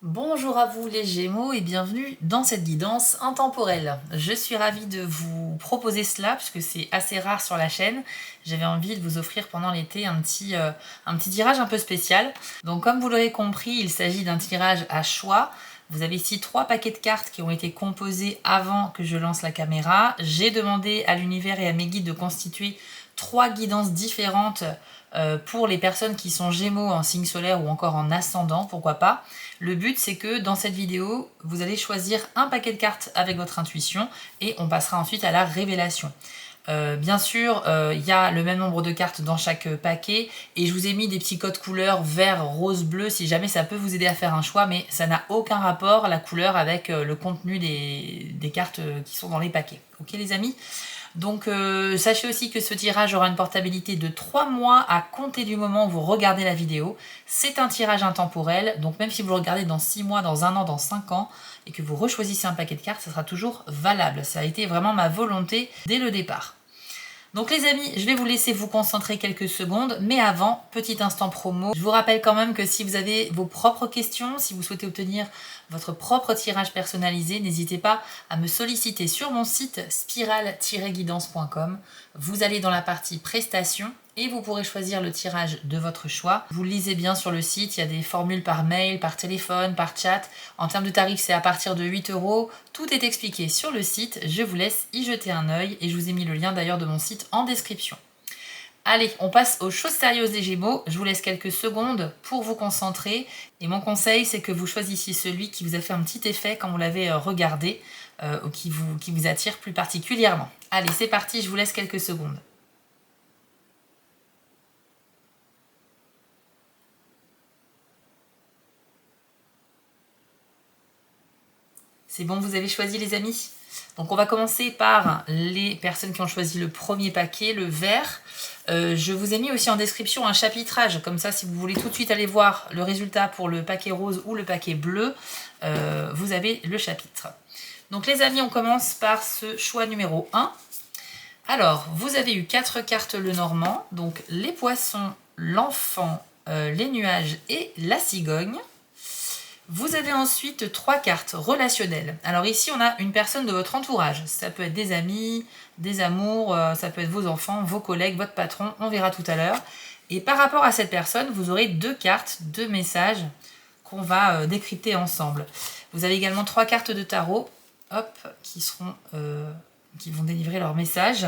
Bonjour à vous les Gémeaux et bienvenue dans cette guidance intemporelle. Je suis ravie de vous proposer cela puisque c'est assez rare sur la chaîne. J'avais envie de vous offrir pendant l'été un petit tirage un peu spécial. Donc comme vous l'aurez compris, il s'agit d'un tirage à choix. Vous avez ici 3 paquets de cartes qui ont été composés avant que je lance la caméra. J'ai demandé à l'univers et à mes guides de constituer 3 guidances différentes pour les personnes qui sont Gémeaux en signe solaire ou encore en ascendant, pourquoi pas. Le but, c'est que dans cette vidéo, vous allez choisir un paquet de cartes avec votre intuition et on passera ensuite à la révélation. Bien sûr, il y a le même nombre de cartes dans chaque paquet et je vous ai mis des petits codes couleurs vert, rose, bleu si jamais ça peut vous aider à faire un choix, mais ça n'a aucun rapport la couleur avec le contenu des cartes qui sont dans les paquets. Ok les amis ? Donc sachez aussi que ce tirage aura une portabilité de 3 mois à compter du moment où vous regardez la vidéo. C'est un tirage intemporel, donc même si vous le regardez dans 6 mois, dans 1 an, dans 5 ans, et que vous rechoisissez un paquet de cartes, ça sera toujours valable. Ça a été vraiment ma volonté dès le départ. Donc les amis, je vais vous laisser vous concentrer quelques secondes, mais avant, petit instant promo. Je vous rappelle quand même que si vous avez vos propres questions, si vous souhaitez obtenir votre propre tirage personnalisé, n'hésitez pas à me solliciter sur mon site spiral-guidance.com. Vous allez dans la partie prestations et vous pourrez choisir le tirage de votre choix. Vous le lisez bien sur le site, il y a des formules par mail, par téléphone, par chat. En termes de tarifs, c'est à partir de 8 €. Tout est expliqué sur le site, je vous laisse y jeter un œil et je vous ai mis le lien d'ailleurs de mon site en description. Allez, on passe aux choses sérieuses des Gémeaux. Je vous laisse quelques secondes pour vous concentrer. Et mon conseil, c'est que vous choisissiez celui qui vous a fait un petit effet quand vous l'avez regardé ou qui vous attire plus particulièrement. Allez, c'est parti, je vous laisse quelques secondes. C'est bon, vous avez choisi les amis? Donc on va commencer par les personnes qui ont choisi le premier paquet, le vert. Je vous ai mis aussi en description un chapitrage, comme ça si vous voulez tout de suite aller voir le résultat pour le paquet rose ou le paquet bleu, vous avez le chapitre. Donc les amis, on commence par ce choix numéro 1. Alors, vous avez eu 4 cartes le normand, donc les poissons, l'enfant, les nuages et la cigogne. Vous avez ensuite 3 cartes relationnelles. Alors ici, on a une personne de votre entourage. Ça peut être des amis, des amours, ça peut être vos enfants, vos collègues, votre patron, on verra tout à l'heure. Et par rapport à cette personne, vous aurez 2 cartes, 2 messages qu'on va décrypter ensemble. Vous avez également 3 cartes de tarot, hop, qui vont délivrer leur message.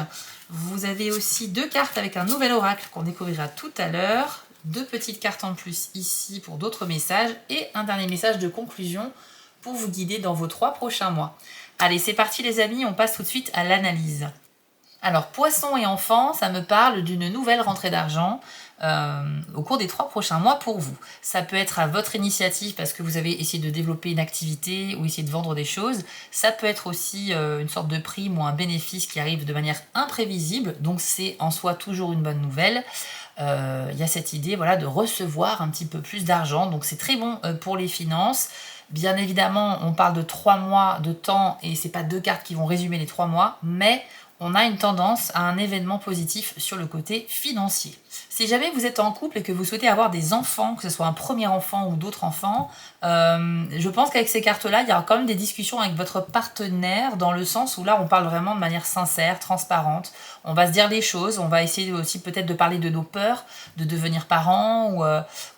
Vous avez aussi 2 cartes avec un nouvel oracle qu'on découvrira tout à l'heure. 2 petites cartes en plus ici pour d'autres messages et un dernier message de conclusion pour vous guider dans vos 3 prochains mois. Allez, c'est parti les amis, on passe tout de suite à l'analyse. Alors, poisson et enfant, ça me parle d'une nouvelle rentrée d'argent au cours des 3 prochains mois pour vous. Ça peut être à votre initiative parce que vous avez essayé de développer une activité ou essayé de vendre des choses. Ça peut être aussi une sorte de prime ou un bénéfice qui arrive de manière imprévisible. Donc, c'est en soi toujours une bonne nouvelle. Il y a cette idée voilà, de recevoir un petit peu plus d'argent. Donc, c'est très bon pour les finances. Bien évidemment, on parle de 3 mois de temps et c'est pas 2 cartes qui vont résumer les 3 mois, mais on a une tendance à un événement positif sur le côté financier. Si jamais vous êtes en couple et que vous souhaitez avoir des enfants, que ce soit un premier enfant ou d'autres enfants, je pense qu'avec ces cartes-là, il y aura quand même des discussions avec votre partenaire dans le sens où là, on parle vraiment de manière sincère, transparente. On va se dire les choses, on va essayer aussi peut-être de parler de nos peurs, de devenir parents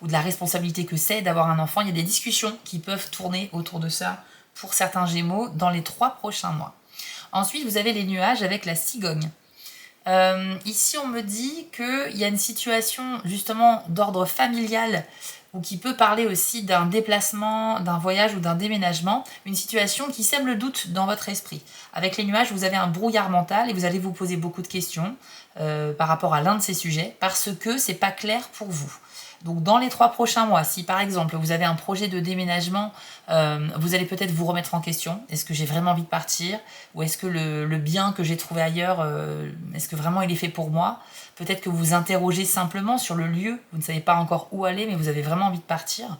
ou de la responsabilité que c'est d'avoir un enfant. Il y a des discussions qui peuvent tourner autour de ça pour certains Gémeaux dans les 3 prochains mois. Ensuite, vous avez les nuages avec la cigogne. Ici, on me dit qu'il y a une situation justement d'ordre familial ou qui peut parler aussi d'un déplacement, d'un voyage ou d'un déménagement, une situation qui sème le doute dans votre esprit. Avec les nuages, vous avez un brouillard mental et vous allez vous poser beaucoup de questions par rapport à l'un de ces sujets parce que c'est pas clair pour vous. Donc dans les 3 prochains mois, si par exemple vous avez un projet de déménagement, vous allez peut-être vous remettre en question. Est-ce que j'ai vraiment envie de partir? Ou est-ce que le bien que j'ai trouvé ailleurs, est-ce que vraiment il est fait pour moi? Peut-être que vous vous interrogez simplement sur le lieu. Vous ne savez pas encore où aller, mais vous avez vraiment envie de partir.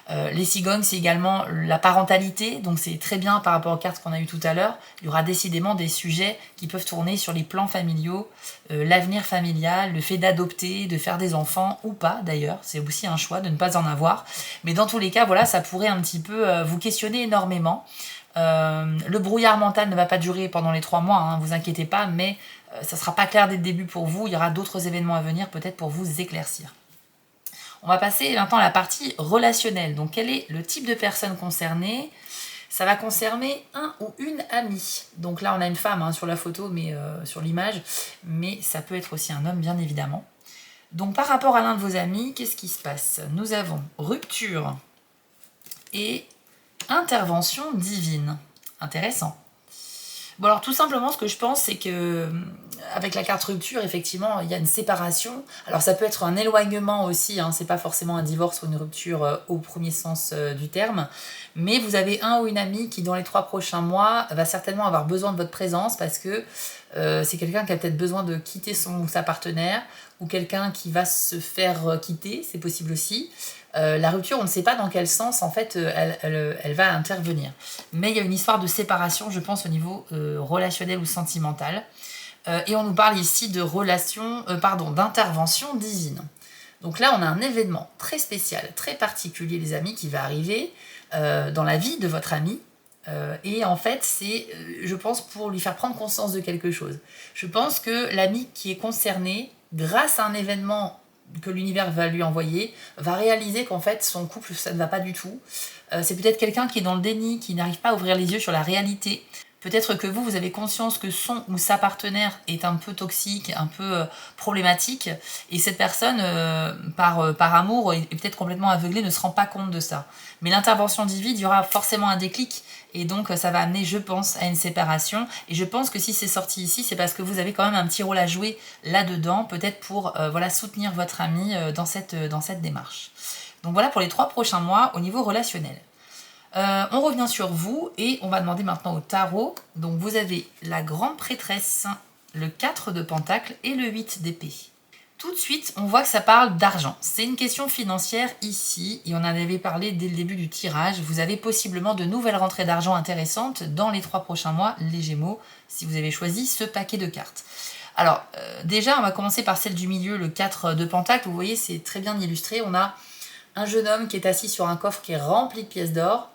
Les cigognes, c'est également la parentalité, donc c'est très bien par rapport aux cartes qu'on a eues tout à l'heure. Il y aura décidément des sujets qui peuvent tourner sur les plans familiaux, l'avenir familial, le fait d'adopter, de faire des enfants ou pas d'ailleurs. C'est aussi un choix de ne pas en avoir. Mais dans tous les cas, voilà, ça pourrait un petit peu vous questionner énormément. Le brouillard mental ne va pas durer pendant les 3 mois, hein, vous inquiétez pas, mais ça ne sera pas clair dès le début pour vous. Il y aura d'autres événements à venir peut-être pour vous éclaircir. On va passer maintenant à la partie relationnelle. Donc, quel est le type de personne concernée? Ça va concerner un ou une amie. Donc là, on a une femme hein, sur la photo, mais sur l'image. Mais ça peut être aussi un homme, bien évidemment. Donc, par rapport à l'un de vos amis, qu'est-ce qui se passe? Nous avons rupture et intervention divine. Intéressant. Bon alors tout simplement ce que je pense c'est que avec la carte rupture effectivement il y a une séparation. Alors ça peut être un éloignement aussi, hein, c'est pas forcément un divorce ou une rupture au premier sens du terme. Mais vous avez un ou une amie qui dans les 3 prochains mois va certainement avoir besoin de votre présence parce que c'est quelqu'un qui a peut-être besoin de quitter son ou sa partenaire ou quelqu'un qui va se faire quitter, c'est possible aussi. La rupture, on ne sait pas dans quel sens en fait elle va intervenir. Mais il y a une histoire de séparation, je pense, au niveau relationnel ou sentimental. Et on nous parle ici de d'intervention divine. Donc là, on a un événement très spécial, très particulier, les amis, qui va arriver dans la vie de votre ami. Et en fait, c'est, je pense, pour lui faire prendre conscience de quelque chose. Je pense que l'ami qui est concerné, grâce à un événement que l'univers va lui envoyer, va réaliser qu'en fait son couple ça ne va pas du tout. C'est peut-être quelqu'un qui est dans le déni, qui n'arrive pas à ouvrir les yeux sur la réalité. Peut-être que vous avez conscience que son ou sa partenaire est un peu toxique, un peu problématique, et cette personne, par amour, est peut-être complètement aveuglée, ne se rend pas compte de ça. Mais l'intervention divine, il y aura forcément un déclic, et donc ça va amener, je pense, à une séparation. Et je pense que si c'est sorti ici, c'est parce que vous avez quand même un petit rôle à jouer là-dedans, peut-être pour soutenir votre ami dans cette démarche. Donc voilà pour les 3 prochains mois au niveau relationnel. On revient sur vous et on va demander maintenant au tarot. Donc vous avez la grande prêtresse, le 4 de pentacles et le 8 d'épée. Tout de suite, on voit que ça parle d'argent. C'est une question financière ici et on en avait parlé dès le début du tirage. Vous avez possiblement de nouvelles rentrées d'argent intéressantes dans les 3 prochains mois, les Gémeaux, si vous avez choisi ce paquet de cartes. Alors, déjà, on va commencer par celle du milieu, le 4 de pentacles. Vous voyez, c'est très bien illustré. On a un jeune homme qui est assis sur un coffre qui est rempli de pièces d'or.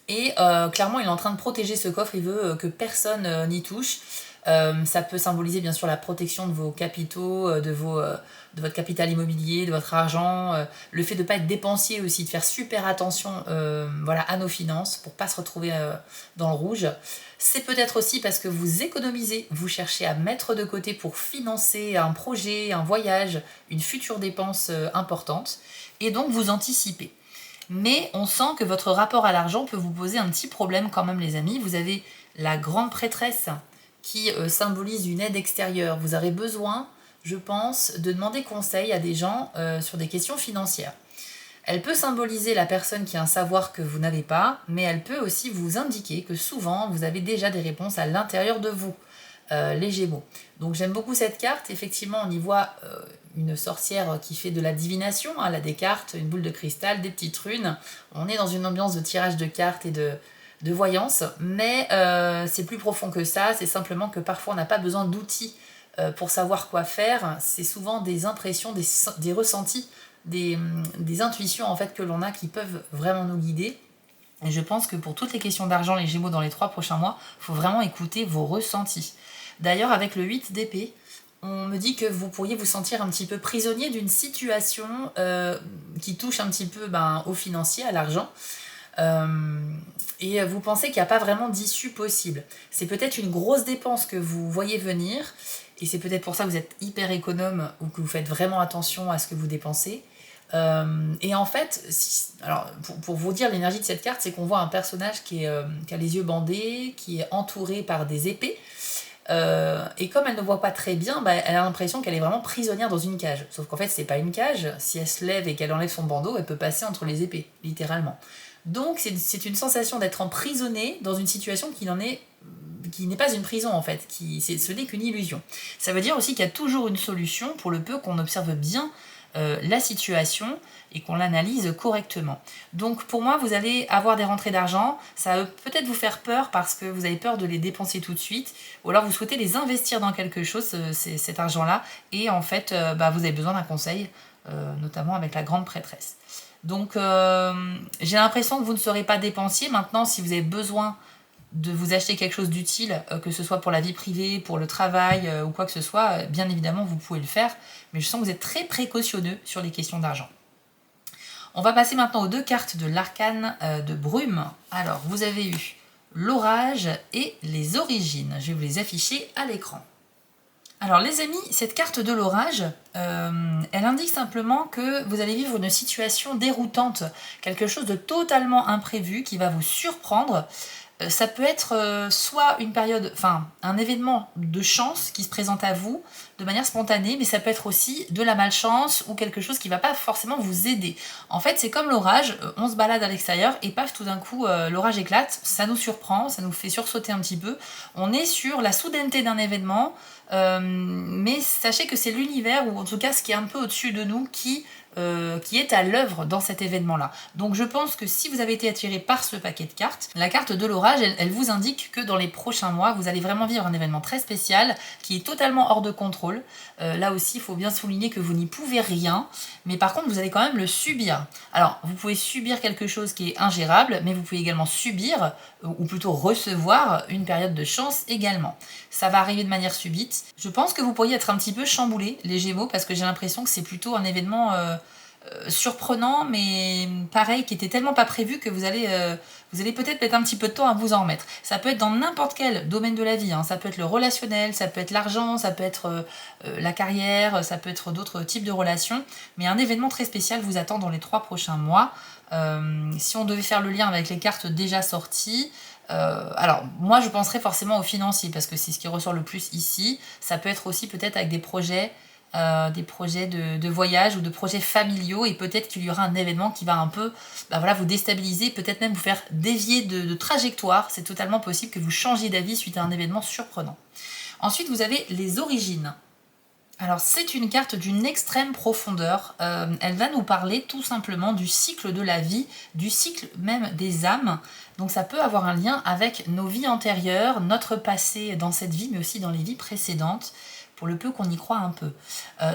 Et clairement, il est en train de protéger ce coffre, il veut que personne n'y touche. Ça peut symboliser bien sûr la protection de vos capitaux, de votre capital immobilier, de votre argent, le fait de ne pas être dépensier aussi, de faire super attention à nos finances pour ne pas se retrouver dans le rouge. C'est peut-être aussi parce que vous économisez, vous cherchez à mettre de côté pour financer un projet, un voyage, une future dépense importante, et donc vous anticipez. Mais on sent que votre rapport à l'argent peut vous poser un petit problème quand même les amis. Vous avez la grande prêtresse qui symbolise une aide extérieure. Vous aurez besoin, je pense, de demander conseil à des gens sur des questions financières. Elle peut symboliser la personne qui a un savoir que vous n'avez pas, mais elle peut aussi vous indiquer que souvent vous avez déjà des réponses à l'intérieur de vous, les Gémeaux. Donc j'aime beaucoup cette carte. Effectivement, on y voit une sorcière qui fait de la divination. Elle a des cartes, une boule de cristal, des petites runes. On est dans une ambiance de tirage de cartes et de voyance, mais c'est plus profond que ça. C'est simplement que parfois on n'a pas besoin d'outils pour savoir quoi faire. C'est souvent des impressions, des ressentis, des intuitions en fait que l'on a qui peuvent vraiment nous guider. Et je pense que pour toutes les questions d'argent, les Gémeaux, dans les 3 prochains mois, il faut vraiment écouter vos ressentis. D'ailleurs, avec le 8 d'épée, on me dit que vous pourriez vous sentir un petit peu prisonnier d'une situation qui touche un petit peu au financier, à l'argent. Et vous pensez qu'il n'y a pas vraiment d'issue possible. C'est peut-être une grosse dépense que vous voyez venir, et c'est peut-être pour ça que vous êtes hyper économe ou que vous faites vraiment attention à ce que vous dépensez. Et en fait, pour vous dire l'énergie de cette carte, c'est qu'on voit un personnage qui a les yeux bandés, qui est entouré par des épées. Et comme elle ne voit pas très bien, elle a l'impression qu'elle est vraiment prisonnière dans une cage. Sauf qu'en fait, c'est pas une cage. Si elle se lève et qu'elle enlève son bandeau, elle peut passer entre les épées, littéralement. Donc c'est une sensation d'être emprisonnée dans une situation qui n'est pas une prison en fait, ce n'est qu'une illusion. Ça veut dire aussi qu'il y a toujours une solution pour le peu qu'on observe bien la situation et qu'on l'analyse correctement. Donc pour moi, vous allez avoir des rentrées d'argent, ça va peut-être vous faire peur parce que vous avez peur de les dépenser tout de suite, ou alors vous souhaitez les investir dans quelque chose, cet argent-là, et en fait, vous avez besoin d'un conseil, notamment avec la grande prêtresse. Donc j'ai l'impression que vous ne serez pas dépensier. Maintenant, si vous avez besoin de vous acheter quelque chose d'utile, que ce soit pour la vie privée, pour le travail ou quoi que ce soit, bien évidemment vous pouvez le faire, mais je sens que vous êtes très précautionneux sur les questions d'argent. On va passer maintenant aux 2 cartes de l'arcane de brume. Alors vous avez eu l'orage et les origines. Je vais vous les afficher à l'écran. Alors les amis, cette carte de l'orage, elle indique simplement que vous allez vivre une situation déroutante, quelque chose de totalement imprévu qui va vous surprendre. Ça peut être soit une période, enfin un événement de chance qui se présente à vous de manière spontanée, mais ça peut être aussi de la malchance ou quelque chose qui ne va pas forcément vous aider. En fait, c'est comme l'orage, on se balade à l'extérieur et paf, tout d'un coup, l'orage éclate, ça nous surprend, ça nous fait sursauter un petit peu. On est sur la soudaineté d'un événement, mais sachez que c'est l'univers, ou en tout cas ce qui est un peu au-dessus de nous, qui est à l'œuvre dans cet événement-là. Donc je pense que si vous avez été attiré par ce paquet de cartes, la carte de l'orage, elle vous indique que dans les prochains mois, vous allez vraiment vivre un événement très spécial qui est totalement hors de contrôle. Là aussi, il faut bien souligner que vous n'y pouvez rien, mais par contre, vous allez quand même le subir. Alors, vous pouvez subir quelque chose qui est ingérable, mais vous pouvez également subir, ou plutôt recevoir, une période de chance également. Ça va arriver de manière subite. Je pense que vous pourriez être un petit peu chamboulés, les Gémeaux, parce que j'ai l'impression que c'est plutôt un événement surprenant, mais pareil, qui était tellement pas prévu que vous allez peut-être mettre un petit peu de temps à vous en remettre. Ça peut être dans n'importe quel domaine de la vie, hein. Ça peut être le relationnel, ça peut être l'argent, ça peut être la carrière, ça peut être d'autres types de relations, mais un événement très spécial vous attend dans les 3 prochains mois. Si on devait faire le lien avec les cartes déjà sorties, alors moi je penserais forcément aux financiers parce que c'est ce qui ressort le plus ici. Ça peut être aussi peut-être avec des projets de voyage ou de projets familiaux, et peut-être qu'il y aura un événement qui va un peu vous déstabiliser, peut-être même vous faire dévier de trajectoire. C'est totalement possible que vous changiez d'avis suite à un événement surprenant. Ensuite, vous avez les origines. Alors c'est une carte d'une extrême profondeur, elle va nous parler tout simplement du cycle de la vie, du cycle même des âmes, donc ça peut avoir un lien avec nos vies antérieures, notre passé dans cette vie, mais aussi dans les vies précédentes, pour le peu qu'on y croit un peu.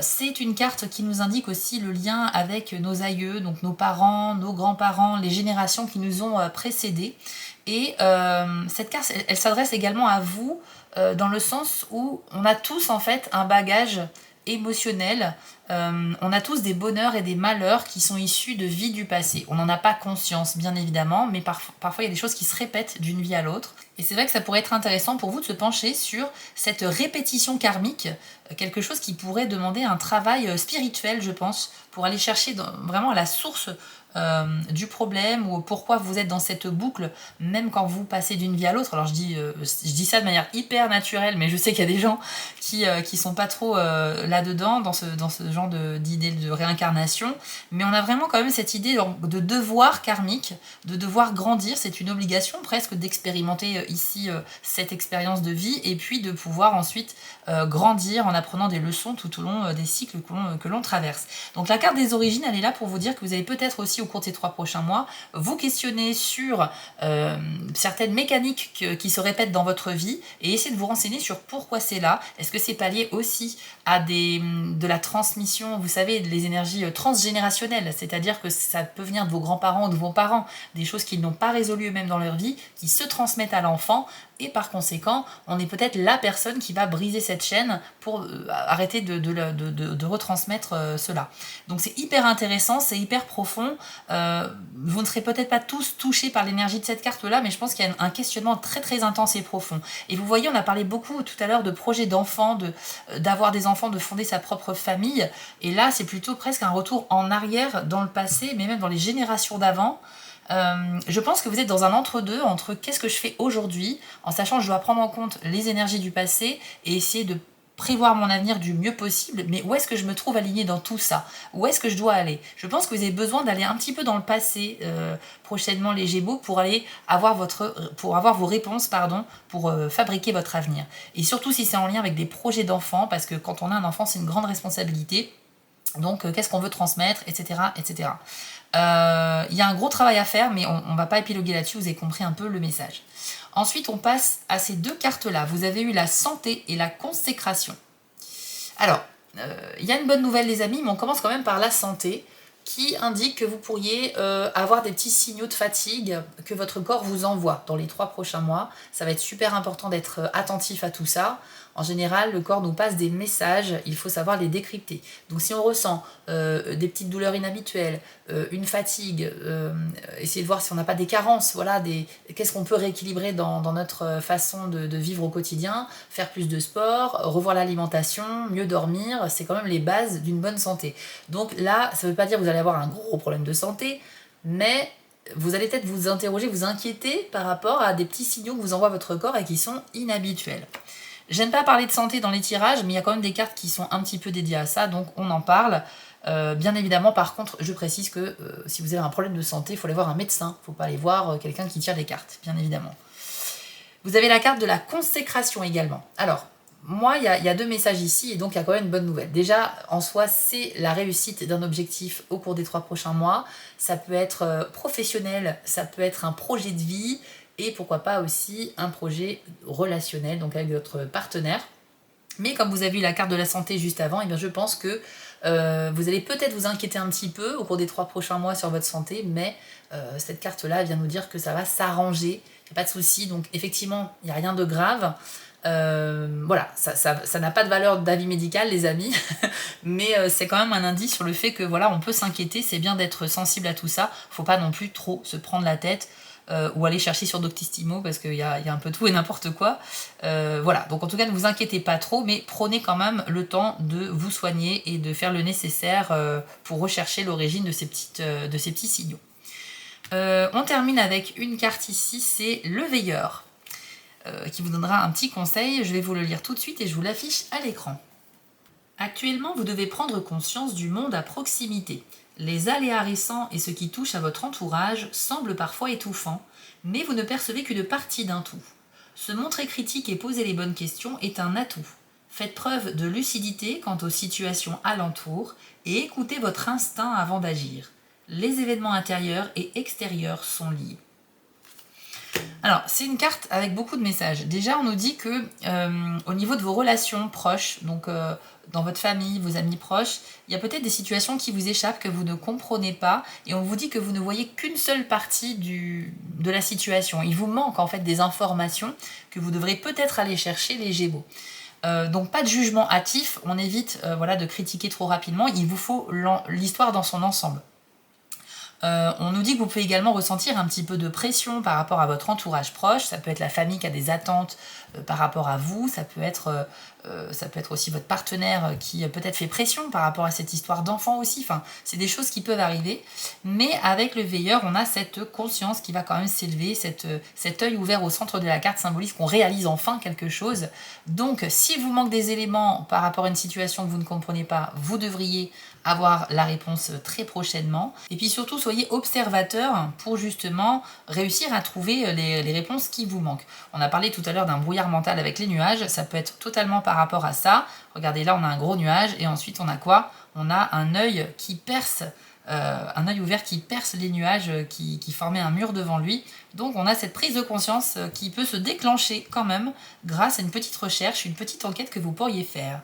C'est une carte qui nous indique aussi le lien avec nos aïeux, donc nos parents, nos grands-parents, les générations qui nous ont précédés, et cette carte, elle s'adresse également à vous, dans le sens où on a tous en fait un bagage émotionnel, on a tous des bonheurs et des malheurs qui sont issus de vies du passé. On n'en a pas conscience bien évidemment, mais parfois il y a des choses qui se répètent d'une vie à l'autre. Et c'est vrai que ça pourrait être intéressant pour vous de se pencher sur cette répétition karmique, quelque chose qui pourrait demander un travail spirituel, je pense, pour aller chercher vraiment à la source du problème, ou pourquoi vous êtes dans cette boucle même quand vous passez d'une vie à l'autre. Alors je dis ça de manière hyper naturelle, mais je sais qu'il y a des gens qui sont pas trop là-dedans, dans ce genre d'idée de réincarnation, mais on a vraiment quand même cette idée de devoir karmique, de devoir grandir. C'est une obligation presque d'expérimenter ici cette expérience de vie, et puis de pouvoir ensuite grandir en apprenant des leçons tout au long des cycles que l'on traverse. Donc la carte des origines, elle est là pour vous dire que vous allez peut-être aussi au cours de ces 3 prochains mois vous questionner sur certaines mécaniques qui se répètent dans votre vie, et essayer de vous renseigner sur pourquoi c'est là. Est-ce que c'est pas lié aussi à de la transmission, vous savez, les énergies transgénérationnelles, c'est-à-dire que ça peut venir de vos grands-parents ou de vos parents, des choses qu'ils n'ont pas résolues eux-mêmes dans leur vie, qui se transmettent à l'enfant, et par conséquent, on est peut-être la personne qui va briser cette chaîne pour arrêter de retransmettre cela. Donc c'est hyper intéressant, c'est hyper profond. Vous ne serez peut-être pas tous touchés par l'énergie de cette carte-là, mais je pense qu'il y a un questionnement très très intense et profond. Et vous voyez, on a parlé beaucoup tout à l'heure de projets d'enfants, d'avoir des enfants, de fonder sa propre famille. Et là, c'est plutôt presque un retour en arrière dans le passé, mais même dans les générations d'avant. Je pense que vous êtes dans un entre-deux, entre qu'est-ce que je fais aujourd'hui, en sachant que je dois prendre en compte les énergies du passé et essayer de prévoir mon avenir du mieux possible, mais où est-ce que je me trouve alignée dans tout ça? Où est-ce que je dois aller? Je pense que vous avez besoin d'aller un petit peu dans le passé prochainement, les Gémeaux, pour avoir vos réponses, pour fabriquer votre avenir. Et surtout si c'est en lien avec des projets d'enfants, parce que quand on a un enfant, c'est une grande responsabilité. Donc, qu'est-ce qu'on veut transmettre, etc. etc. Il y a un gros travail à faire, mais on ne va pas épiloguer là-dessus, vous avez compris un peu le message. Ensuite, on passe à ces deux cartes-là. Vous avez eu la santé et la consécration. Alors, il y a une bonne nouvelle les amis, mais on commence quand même par la santé, qui indique que vous pourriez avoir des petits signaux de fatigue que votre corps vous envoie dans les 3 prochains mois. Ça va être super important d'être attentif à tout ça. En général, le corps nous passe des messages, il faut savoir les décrypter. Donc si on ressent des petites douleurs inhabituelles, une fatigue, essayez de voir si on n'a pas des carences, voilà, qu'est-ce qu'on peut rééquilibrer dans notre façon de vivre au quotidien, faire plus de sport, revoir l'alimentation, mieux dormir, c'est quand même les bases d'une bonne santé. Donc là, ça ne veut pas dire que vous allez avoir un gros problème de santé, mais vous allez peut-être vous interroger, vous inquiéter par rapport à des petits signaux que vous envoie votre corps et qui sont inhabituels. J'aime pas parler de santé dans les tirages, mais il y a quand même des cartes qui sont un petit peu dédiées à ça, donc on en parle. Bien évidemment, par contre, je précise que si vous avez un problème de santé, il faut aller voir un médecin, il ne faut pas aller voir quelqu'un qui tire des cartes, bien évidemment. Vous avez la carte de la consécration également. Alors, moi, il y a 2 messages ici, et donc il y a quand même une bonne nouvelle. Déjà, en soi, c'est la réussite d'un objectif au cours des 3 prochains mois. Ça peut être professionnel, ça peut être un projet de vie, et pourquoi pas aussi un projet relationnel, donc avec votre partenaire. Mais comme vous avez eu la carte de la santé juste avant, eh bien je pense que vous allez peut-être vous inquiéter un petit peu au cours des 3 prochains mois sur votre santé, mais cette carte-là vient nous dire que ça va s'arranger, il n'y a pas de souci, donc effectivement, il n'y a rien de grave. Voilà, ça n'a pas de valeur d'avis médical, les amis, mais c'est quand même un indice sur le fait que voilà, on peut s'inquiéter, c'est bien d'être sensible à tout ça, faut pas non plus trop se prendre la tête. Ou aller chercher sur Doctissimo parce qu'il y a un peu tout et n'importe quoi. Voilà, donc en tout cas ne vous inquiétez pas trop, mais prenez quand même le temps de vous soigner et de faire le nécessaire pour rechercher l'origine de ces petits signaux. On termine avec une carte ici, c'est le veilleur, qui vous donnera un petit conseil. Je vais vous le lire tout de suite et je vous l'affiche à l'écran. Actuellement, vous devez prendre conscience du monde à proximité. Les aléas récents et ce qui touche à votre entourage semblent parfois étouffants, mais vous ne percevez qu'une partie d'un tout. Se montrer critique et poser les bonnes questions est un atout. Faites preuve de lucidité quant aux situations alentour et écoutez votre instinct avant d'agir. Les événements intérieurs et extérieurs sont liés. Alors, c'est une carte avec beaucoup de messages. Déjà, on nous dit que au niveau de vos relations proches, donc dans votre famille, vos amis proches, il y a peut-être des situations qui vous échappent, que vous ne comprenez pas, et on vous dit que vous ne voyez qu'une seule partie de la situation. Il vous manque en fait des informations que vous devrez peut-être aller chercher, les Gémeaux. Donc pas de jugement hâtif, on évite voilà, de critiquer trop rapidement, il vous faut l'histoire dans son ensemble. On nous dit que vous pouvez également ressentir un petit peu de pression par rapport à votre entourage proche. Ça peut être la famille qui a des attentes par rapport à vous. Ça peut être aussi votre partenaire qui peut-être fait pression par rapport à cette histoire d'enfant aussi. Enfin, c'est des choses qui peuvent arriver. Mais avec le veilleur, on a cette conscience qui va quand même s'élever. Cet œil ouvert au centre de la carte symbolise qu'on réalise enfin quelque chose. Donc, s'il vous manque des éléments par rapport à une situation que vous ne comprenez pas, vous devriez avoir la réponse très prochainement. Et puis surtout, soyez observateur pour justement réussir à trouver les réponses qui vous manquent. On a parlé tout à l'heure d'un brouillard mental avec les nuages, ça peut être totalement par rapport à ça. Regardez, là on a un gros nuage et ensuite on a quoi? On a un œil qui perce, un œil ouvert qui perce les nuages qui formaient un mur devant lui. Donc on a cette prise de conscience qui peut se déclencher quand même grâce à une petite recherche, une petite enquête que vous pourriez faire.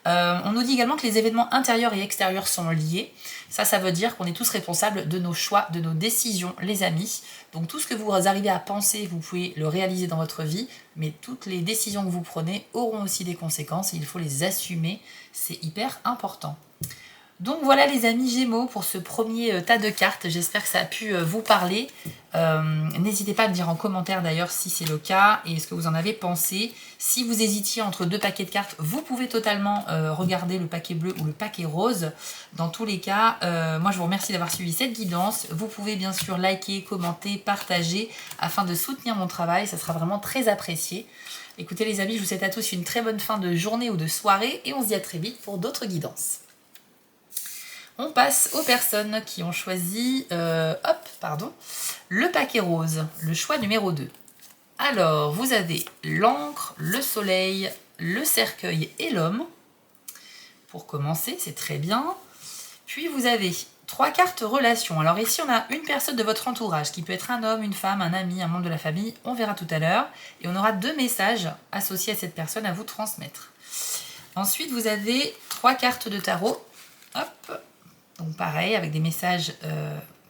On nous dit également que les événements intérieurs et extérieurs sont liés. Ça veut dire qu'on est tous responsables de nos choix, de nos décisions, les amis. Donc tout ce que vous arrivez à penser, vous pouvez le réaliser dans votre vie, mais toutes les décisions que vous prenez auront aussi des conséquences et il faut les assumer. C'est hyper important. Donc voilà les amis Gémeaux pour ce premier tas de cartes, j'espère que ça a pu vous parler. N'hésitez pas à me dire en commentaire d'ailleurs si c'est le cas et ce que vous en avez pensé. Si vous hésitiez entre 2 paquets de cartes, vous pouvez totalement regarder le paquet bleu ou le paquet rose. Dans tous les cas, moi je vous remercie d'avoir suivi cette guidance. Vous pouvez bien sûr liker, commenter, partager afin de soutenir mon travail, ça sera vraiment très apprécié. Écoutez les amis, je vous souhaite à tous une très bonne fin de journée ou de soirée et on se dit à très vite pour d'autres guidances. On passe aux personnes qui ont choisi le paquet rose, le choix numéro 2. Alors, vous avez l'encre, le soleil, le cercueil et l'homme. Pour commencer, c'est très bien. Puis vous avez 3 cartes relations. Alors ici, on a une personne de votre entourage, qui peut être un homme, une femme, un ami, un membre de la famille. On verra tout à l'heure. Et on aura 2 messages associés à cette personne à vous transmettre. Ensuite, vous avez 3 cartes de tarot. Hop. Donc pareil, avec des messages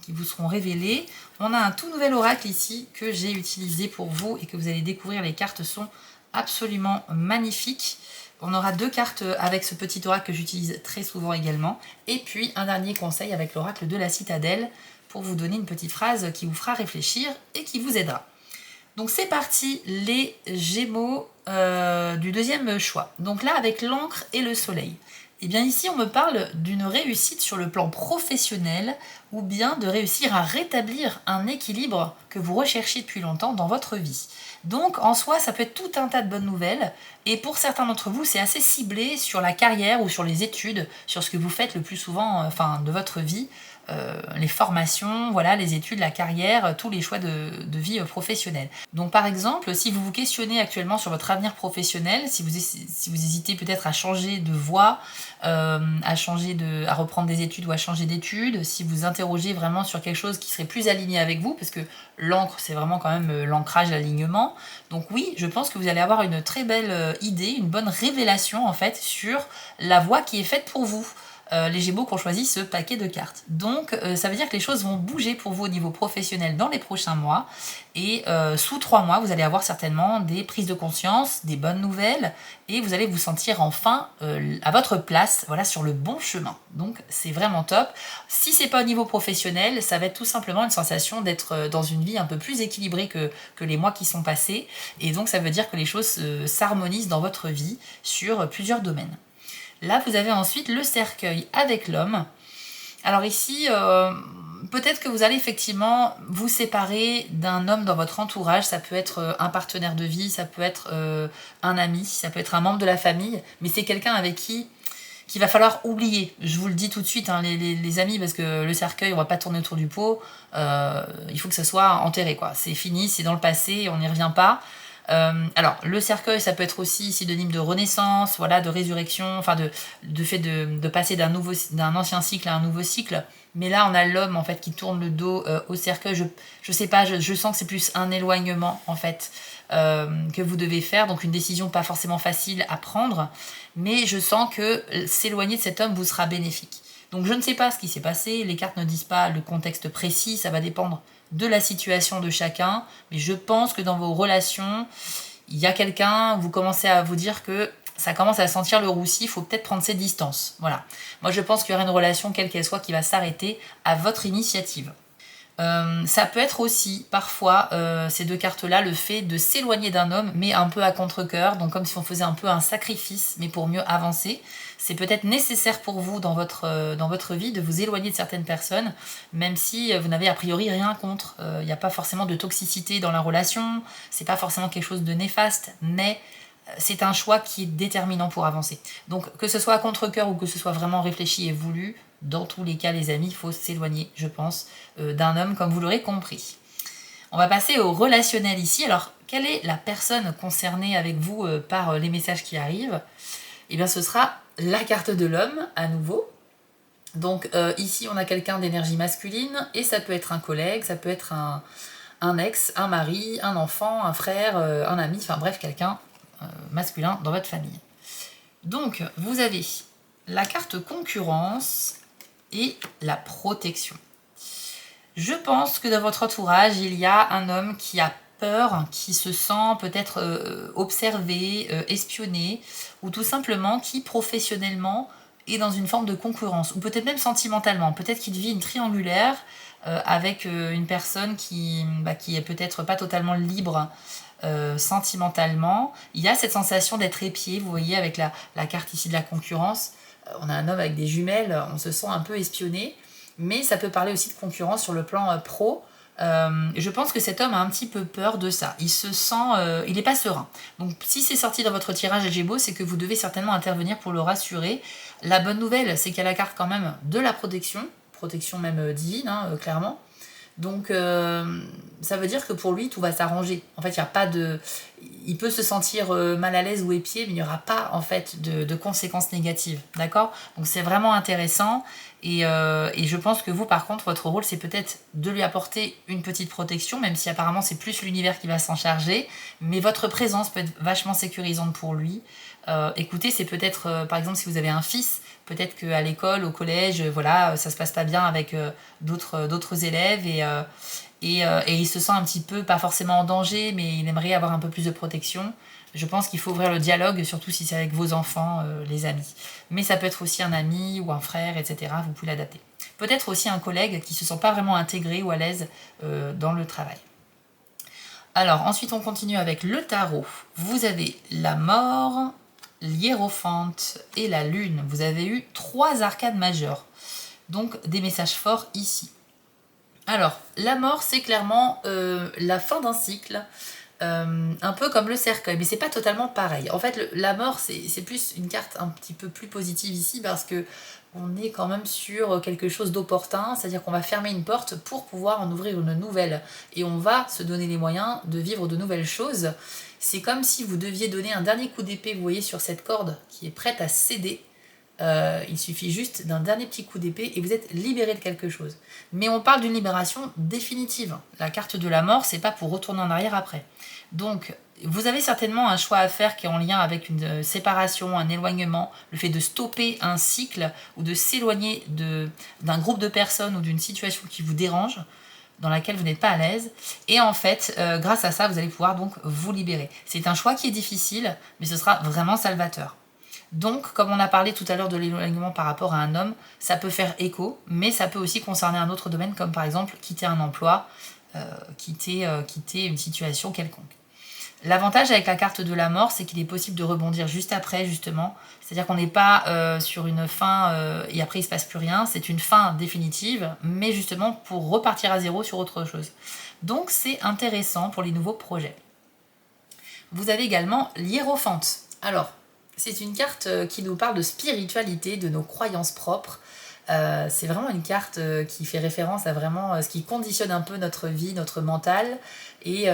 qui vous seront révélés. On a un tout nouvel oracle ici que j'ai utilisé pour vous et que vous allez découvrir. Les cartes sont absolument magnifiques. On aura 2 cartes avec ce petit oracle que j'utilise très souvent également. Et puis un dernier conseil avec l'oracle de la citadelle pour vous donner une petite phrase qui vous fera réfléchir et qui vous aidera. Donc c'est parti, les Gémeaux du deuxième choix. Donc là avec l'encre et le soleil. Et bien ici on me parle d'une réussite sur le plan professionnel ou bien de réussir à rétablir un équilibre que vous recherchez depuis longtemps dans votre vie. Donc en soi ça peut être tout un tas de bonnes nouvelles et pour certains d'entre vous c'est assez ciblé sur la carrière ou sur les études, sur ce que vous faites le plus souvent de votre vie. Les formations, voilà, les études, la carrière, tous les choix de vie professionnelle. Donc par exemple, si vous vous questionnez actuellement sur votre avenir professionnel, si vous hésitez peut-être à changer de voie, à reprendre des études ou à changer d'études, si vous interrogez vraiment sur quelque chose qui serait plus aligné avec vous, parce que l'encre c'est vraiment quand même l'ancrage, l'alignement. Donc oui, je pense que vous allez avoir une très belle idée, une bonne révélation en fait sur la voie qui est faite pour vous. Les Gémeaux qui ont choisi ce paquet de cartes. Donc ça veut dire que les choses vont bouger pour vous au niveau professionnel dans les prochains mois et sous 3 mois vous allez avoir certainement des prises de conscience, des bonnes nouvelles et vous allez vous sentir enfin à votre place, voilà, sur le bon chemin. Donc c'est vraiment top. Si c'est pas au niveau professionnel, ça va être tout simplement une sensation d'être dans une vie un peu plus équilibrée que les mois qui sont passés et donc ça veut dire que les choses s'harmonisent dans votre vie sur plusieurs domaines. Là, vous avez ensuite le cercueil avec l'homme. Alors ici, peut-être que vous allez effectivement vous séparer d'un homme dans votre entourage. Ça peut être un partenaire de vie, ça peut être un ami, ça peut être un membre de la famille. Mais c'est quelqu'un avec qui qu'il va falloir oublier. Je vous le dis tout de suite, hein, les amis, parce que le cercueil, on va pas tourner autour du pot. Il faut que ça soit enterré, quoi. C'est fini, c'est dans le passé, on n'y revient pas. Alors, le cercueil, ça peut être aussi synonyme de renaissance, voilà, de résurrection, enfin de fait de passer d'un ancien cycle à un nouveau cycle. Mais là, on a l'homme en fait qui tourne le dos au cercueil. Je sais pas, je sens que c'est plus un éloignement en fait que vous devez faire, donc une décision pas forcément facile à prendre. Mais je sens que s'éloigner de cet homme vous sera bénéfique. Donc je ne sais pas ce qui s'est passé, les cartes ne disent pas le contexte précis, ça va dépendre de la situation de chacun, mais je pense que dans vos relations, il y a quelqu'un, vous commencez à vous dire que ça commence à sentir le roussi, il faut peut-être prendre ses distances. Voilà. Moi je pense qu'il y aura une relation, quelle qu'elle soit, qui va s'arrêter à votre initiative. Ça peut être aussi parfois ces 2 cartes-là, le fait de s'éloigner d'un homme, mais un peu à contre-cœur, donc comme si on faisait un peu un sacrifice, mais pour mieux avancer. C'est peut-être nécessaire pour vous dans votre vie de vous éloigner de certaines personnes, même si vous n'avez a priori rien contre. Il n'y a pas forcément de toxicité dans la relation, c'est pas forcément quelque chose de néfaste, mais c'est un choix qui est déterminant pour avancer. Donc que ce soit à contre-cœur ou que ce soit vraiment réfléchi et voulu, dans tous les cas les amis, il faut s'éloigner, je pense, d'un homme comme vous l'aurez compris. On va passer au relationnel ici. Alors, quelle est la personne concernée avec vous par les messages qui arrivent ? Eh bien ce sera la carte de l'homme à nouveau. Donc ici on a quelqu'un d'énergie masculine et ça peut être un collègue, ça peut être un ex, un mari, un enfant, un frère, un ami, enfin bref quelqu'un masculin dans votre famille. Donc vous avez la carte concurrence et la protection. Je pense que dans votre entourage il y a un homme qui a peur, qui se sent peut-être observé, espionné, ou tout simplement qui professionnellement est dans une forme de concurrence, ou peut-être même sentimentalement. Peut-être qu'il vit une triangulaire avec une personne qui est peut-être pas totalement libre sentimentalement. Il y a cette sensation d'être épié, vous voyez, avec la carte ici de la concurrence. On a un homme avec des jumelles, on se sent un peu espionné, mais ça peut parler aussi de concurrence sur le plan pro. Je pense que cet homme a un petit peu peur de ça. Il se sent, il n'est pas serein. Donc si c'est sorti dans votre tirage à Gémeaux, c'est que vous devez certainement intervenir pour le rassurer. La bonne nouvelle, c'est qu'il y a la carte quand même de la protection même divine, hein, clairement. Donc ça veut dire que pour lui, tout va s'arranger. En fait, il y a pas de... Il peut se sentir mal à l'aise ou épié, mais il n'y aura pas en fait de conséquences négatives. D'accord? Donc c'est vraiment intéressant. Et je pense que vous, par contre, votre rôle, c'est peut-être de lui apporter une petite protection, même si apparemment c'est plus l'univers qui va s'en charger. Mais votre présence peut être vachement sécurisante pour lui. Écoutez, c'est peut-être, par exemple, si vous avez un fils, peut-être qu'à l'école, au collège, voilà, ça se passe pas bien avec d'autres élèves et il se sent un petit peu, pas forcément en danger, mais il aimerait avoir un peu plus de protection. Je pense qu'il faut ouvrir le dialogue, surtout si c'est avec vos enfants, les amis. Mais ça peut être aussi un ami ou un frère, etc. Vous pouvez l'adapter. Peut-être aussi un collègue qui ne se sent pas vraiment intégré ou à l'aise dans le travail. Alors, ensuite, on continue avec le tarot. Vous avez la mort, l'hiérophante et la lune. Vous avez eu 3 arcades majeures. Donc, des messages forts ici. Alors, la mort, c'est clairement la fin d'un cycle, un peu comme le cercueil, mais c'est pas totalement pareil. En fait, la mort, c'est plus une carte un petit peu plus positive ici, parce que on est quand même sur quelque chose d'opportun, c'est-à-dire qu'on va fermer une porte pour pouvoir en ouvrir une nouvelle, et on va se donner les moyens de vivre de nouvelles choses. C'est comme si vous deviez donner un dernier coup d'épée, vous voyez, sur cette corde qui est prête à céder. Il suffit juste d'un dernier petit coup d'épée et vous êtes libéré de quelque chose. Mais on parle d'une libération définitive. La carte de la mort, c'est pas pour retourner en arrière après. Donc, vous avez certainement un choix à faire qui est en lien avec une séparation, un éloignement, le fait de stopper un cycle ou de s'éloigner d'un groupe de personnes ou d'une situation qui vous dérange, dans laquelle vous n'êtes pas à l'aise. Et en fait, grâce à ça, vous allez pouvoir donc vous libérer. C'est un choix qui est difficile, mais ce sera vraiment salvateur. Donc, comme on a parlé tout à l'heure de l'éloignement par rapport à un homme, ça peut faire écho, mais ça peut aussi concerner un autre domaine, comme par exemple quitter un emploi, quitter une situation quelconque. L'avantage avec la carte de la mort, c'est qu'il est possible de rebondir juste après, justement. C'est-à-dire qu'on n'est pas sur une fin et après il ne se passe plus rien. C'est une fin définitive, mais justement pour repartir à zéro sur autre chose. Donc c'est intéressant pour les nouveaux projets. Vous avez également l'hiérophante. Alors, c'est une carte qui nous parle de spiritualité, de nos croyances propres. C'est vraiment une carte qui fait référence à vraiment ce qui conditionne un peu notre vie, notre mental. Et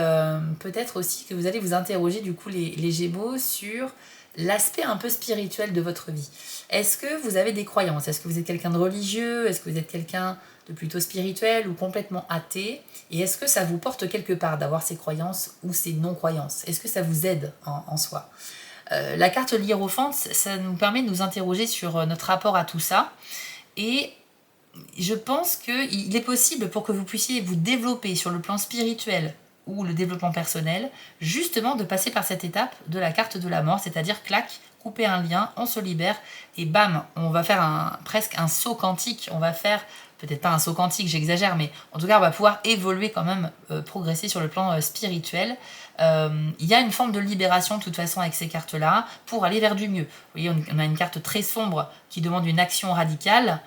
peut-être aussi que vous allez vous interroger du coup les Gémeaux sur l'aspect un peu spirituel de votre vie. Est-ce que vous avez des croyances? Est-ce que vous êtes quelqu'un de religieux? Est-ce que vous êtes quelqu'un de plutôt spirituel ou complètement athée? Et est-ce que ça vous porte quelque part d'avoir ces croyances ou ces non-croyances? Est-ce que ça vous aide en soi? La carte l'hiérophante, ça nous permet de nous interroger sur notre rapport à tout ça. Et je pense qu'il est possible pour que vous puissiez vous développer sur le plan spirituel ou le développement personnel, justement de passer par cette étape de la carte de la mort, c'est-à-dire clac, couper un lien, on se libère et bam, on va faire presque un saut quantique, on va faire peut-être pas un saut quantique, j'exagère, mais en tout cas on va pouvoir évoluer quand même, progresser sur le plan spirituel. Il y a une forme de libération de toute façon avec ces cartes-là pour aller vers du mieux. Vous voyez, on a une carte très sombre qui demande une action radicale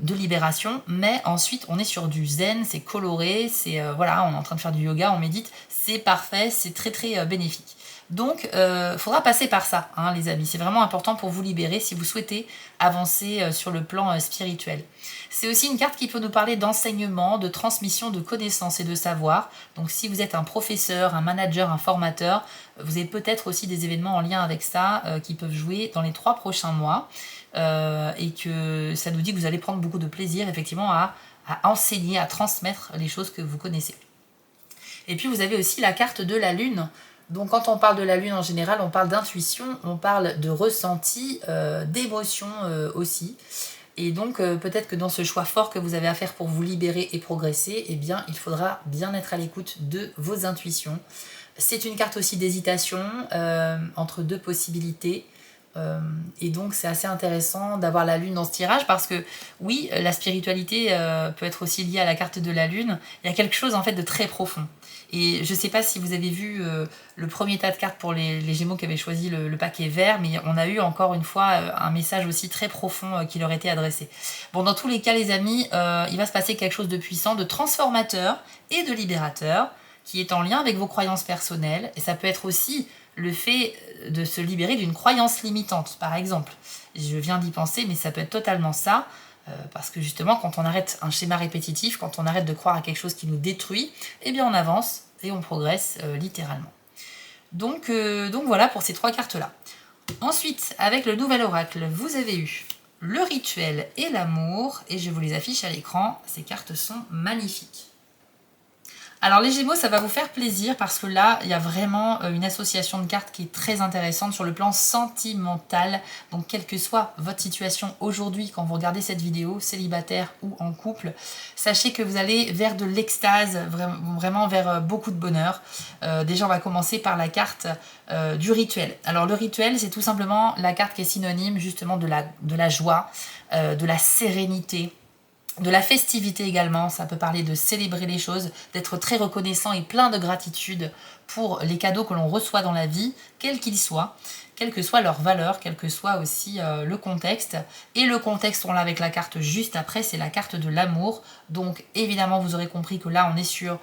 de libération, mais ensuite on est sur du zen, c'est coloré, c'est voilà, on est en train de faire du yoga, on médite, c'est parfait, c'est très très bénéfique. Donc, faudra passer par ça, hein, les amis. C'est vraiment important pour vous libérer si vous souhaitez avancer sur le plan spirituel. C'est aussi une carte qui peut nous parler d'enseignement, de transmission de connaissances et de savoir. Donc, si vous êtes un professeur, un manager, un formateur, vous avez peut-être aussi des événements en lien avec ça qui peuvent jouer dans les 3 prochains mois. Et que ça nous dit que vous allez prendre beaucoup de plaisir, effectivement, à enseigner, à transmettre les choses que vous connaissez. Et puis, vous avez aussi la carte de la Lune. Donc quand on parle de la lune en général, on parle d'intuition, on parle de ressenti, d'émotion aussi. Et donc peut-être que dans ce choix fort que vous avez à faire pour vous libérer et progresser, eh bien il faudra bien être à l'écoute de vos intuitions. C'est une carte aussi d'hésitation entre 2 possibilités. Et donc c'est assez intéressant d'avoir la lune dans ce tirage parce que oui, la spiritualité peut être aussi liée à la carte de la lune. Il y a quelque chose en fait de très profond. Et je ne sais pas si vous avez vu le premier tas de cartes pour les Gémeaux qui avaient choisi le paquet vert, mais on a eu encore une fois un message aussi très profond qui leur était adressé. Bon, dans tous les cas, les amis, il va se passer quelque chose de puissant, de transformateur et de libérateur, qui est en lien avec vos croyances personnelles. Et ça peut être aussi le fait de se libérer d'une croyance limitante, par exemple. Je viens d'y penser, mais ça peut être totalement ça. Parce que justement, quand on arrête un schéma répétitif, quand on arrête de croire à quelque chose qui nous détruit, eh bien on avance et on progresse littéralement. Donc voilà pour ces 3 cartes-là. Ensuite, avec le nouvel oracle, vous avez eu le rituel et l'amour, et je vous les affiche à l'écran. Ces cartes sont magnifiques. Alors les Gémeaux, ça va vous faire plaisir parce que là, il y a vraiment une association de cartes qui est très intéressante sur le plan sentimental. Donc quelle que soit votre situation aujourd'hui, quand vous regardez cette vidéo, célibataire ou en couple, sachez que vous allez vers de l'extase, vraiment vers beaucoup de bonheur. Déjà, on va commencer par la carte du rituel. Alors le rituel, c'est tout simplement la carte qui est synonyme justement de la joie, de la sérénité, de la festivité également. Ça peut parler de célébrer les choses, d'être très reconnaissant et plein de gratitude pour les cadeaux que l'on reçoit dans la vie, quels qu'ils soient, quelle que soit leur valeur, quel que soit aussi le contexte. Et le contexte, on l'a avec la carte juste après, c'est la carte de l'amour. Donc évidemment, vous aurez compris que là, on est sur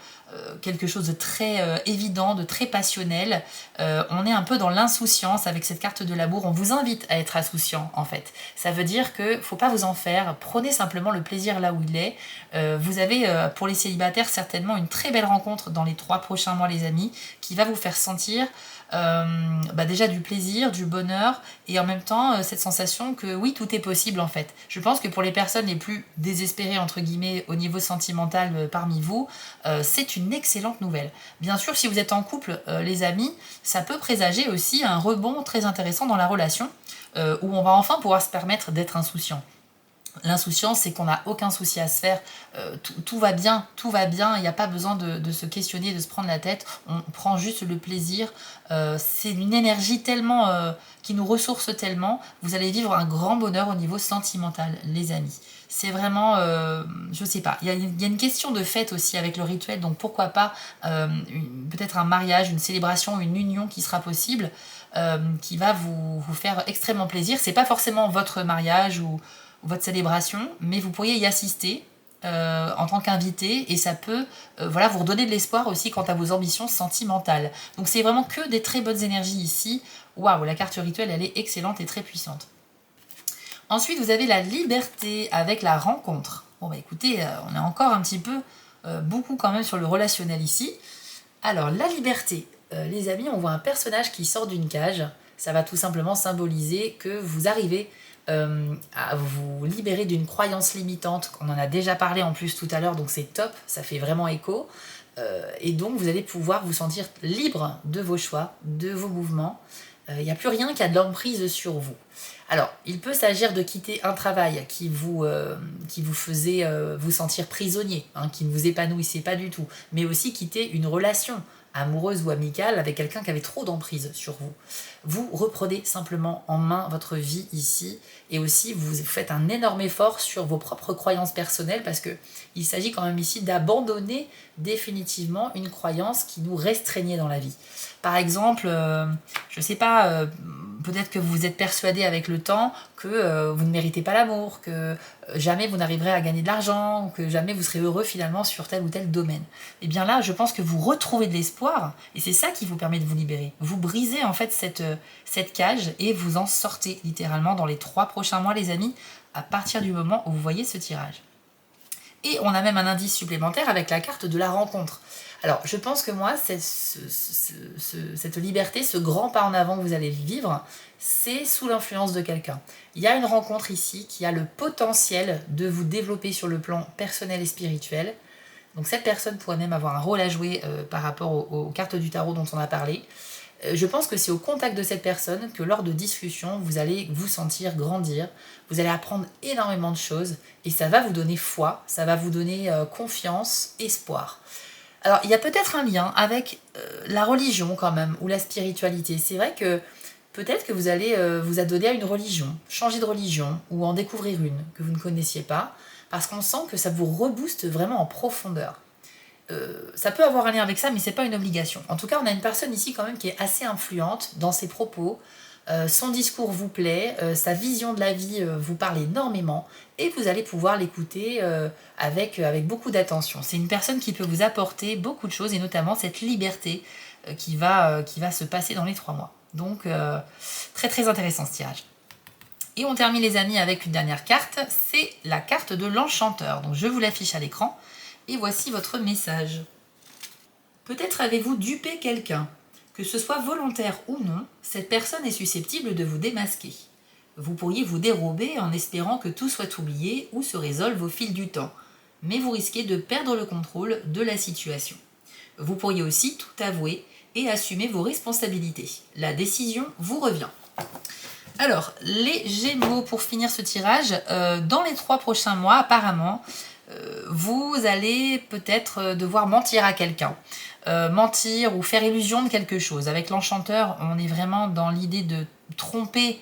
quelque chose de très évident, de très passionnel. On est un peu dans l'insouciance avec cette carte de l'amour. On vous invite à être insouciant, en fait. Ça veut dire que faut pas vous en faire. Prenez simplement le plaisir là où il est. Vous avez, pour les célibataires, certainement une très belle rencontre dans les 3 prochains mois, les amis, qui va vous faire sentir déjà du plaisir, du bonheur, et en même temps cette sensation que oui, tout est possible en fait. Je pense que pour les personnes les plus désespérées entre guillemets au niveau sentimental parmi vous, c'est une excellente nouvelle. Bien sûr, si vous êtes en couple, les amis, ça peut présager aussi un rebond très intéressant dans la relation, où on va enfin pouvoir se permettre d'être insouciant. L'insouciance, c'est qu'on n'a aucun souci à se faire, tout va bien, il n'y a pas besoin de se questionner, de se prendre la tête, on prend juste le plaisir, c'est une énergie tellement qui nous ressource tellement, vous allez vivre un grand bonheur au niveau sentimental, les amis. C'est vraiment, je sais pas, il y a une question de fête aussi avec le rituel, donc pourquoi pas peut-être un mariage, une célébration, une union qui sera possible, qui va vous faire extrêmement plaisir. C'est pas forcément votre mariage ou votre célébration, mais vous pourriez y assister en tant qu'invité et ça peut vous redonner de l'espoir aussi quant à vos ambitions sentimentales. Donc c'est vraiment que des très bonnes énergies ici. Waouh, la carte rituelle, elle est excellente et très puissante. Ensuite, vous avez la liberté avec la rencontre. Bon bah écoutez, on est encore un petit peu, beaucoup quand même sur le relationnel ici. Alors la liberté, les amis, on voit un personnage qui sort d'une cage. Ça va tout simplement symboliser que vous arrivez à vous libérer d'une croyance limitante. On en a déjà parlé en plus tout à l'heure, donc c'est top, ça fait vraiment écho. Et donc vous allez pouvoir vous sentir libre de vos choix, de vos mouvements. Il n'y a plus rien qui a de l'emprise sur vous. Alors, il peut s'agir de quitter un travail qui vous faisait vous sentir prisonnier, qui ne vous épanouissait pas du tout, mais aussi quitter une relation amoureuse ou amicale avec quelqu'un qui avait trop d'emprise sur vous. Vous reprenez simplement en main votre vie ici et aussi vous faites un énorme effort sur vos propres croyances personnelles parce qu'il s'agit quand même ici d'abandonner définitivement une croyance qui nous restreignait dans la vie. Par exemple, je sais pas, peut-être que vous êtes persuadé avec le temps que vous ne méritez pas l'amour, que jamais vous n'arriverez à gagner de l'argent, que jamais vous serez heureux finalement sur tel ou tel domaine. Et bien là, je pense que vous retrouvez de l'espoir et c'est ça qui vous permet de vous libérer. Vous brisez en fait cette cage et vous en sortez littéralement dans les 3 prochains mois, les amis, à partir du moment où vous voyez ce tirage. Et on a même un indice supplémentaire avec la carte de la rencontre. Alors, je pense que moi, cette liberté, ce grand pas en avant que vous allez vivre, c'est sous l'influence de quelqu'un. Il y a une rencontre ici qui a le potentiel de vous développer sur le plan personnel et spirituel. Donc cette personne pourrait même avoir un rôle à jouer par rapport aux cartes du tarot dont on a parlé. Je pense que c'est au contact de cette personne que lors de discussions, vous allez vous sentir grandir, vous allez apprendre énormément de choses et ça va vous donner foi, ça va vous donner confiance, espoir. Alors, il y a peut-être un lien avec la religion quand même, ou la spiritualité. C'est vrai que peut-être que vous allez vous adonner à une religion, changer de religion, ou en découvrir une que vous ne connaissiez pas, parce qu'on sent que ça vous rebooste vraiment en profondeur. Ça peut avoir un lien avec ça, mais c'est pas une obligation. En tout cas, on a une personne ici quand même qui est assez influente dans ses propos. Son discours vous plaît, sa vision de la vie vous parle énormément et vous allez pouvoir l'écouter avec beaucoup d'attention. C'est une personne qui peut vous apporter beaucoup de choses et notamment cette liberté qui va se passer dans les 3 mois. Donc très très intéressant ce tirage. Et on termine les amis avec une dernière carte, c'est la carte de l'enchanteur. Donc je vous l'affiche à l'écran et voici votre message. Peut-être avez-vous dupé quelqu'un. Que ce soit volontaire ou non, cette personne est susceptible de vous démasquer. Vous pourriez vous dérober en espérant que tout soit oublié ou se résolve au fil du temps, mais vous risquez de perdre le contrôle de la situation. Vous pourriez aussi tout avouer et assumer vos responsabilités. La décision vous revient. Alors, les Gémeaux, pour finir ce tirage, dans les 3 prochains mois, apparemment, vous allez peut-être devoir mentir à quelqu'un. Mentir ou faire illusion de quelque chose. Avec l'enchanteur, on est vraiment dans l'idée de tromper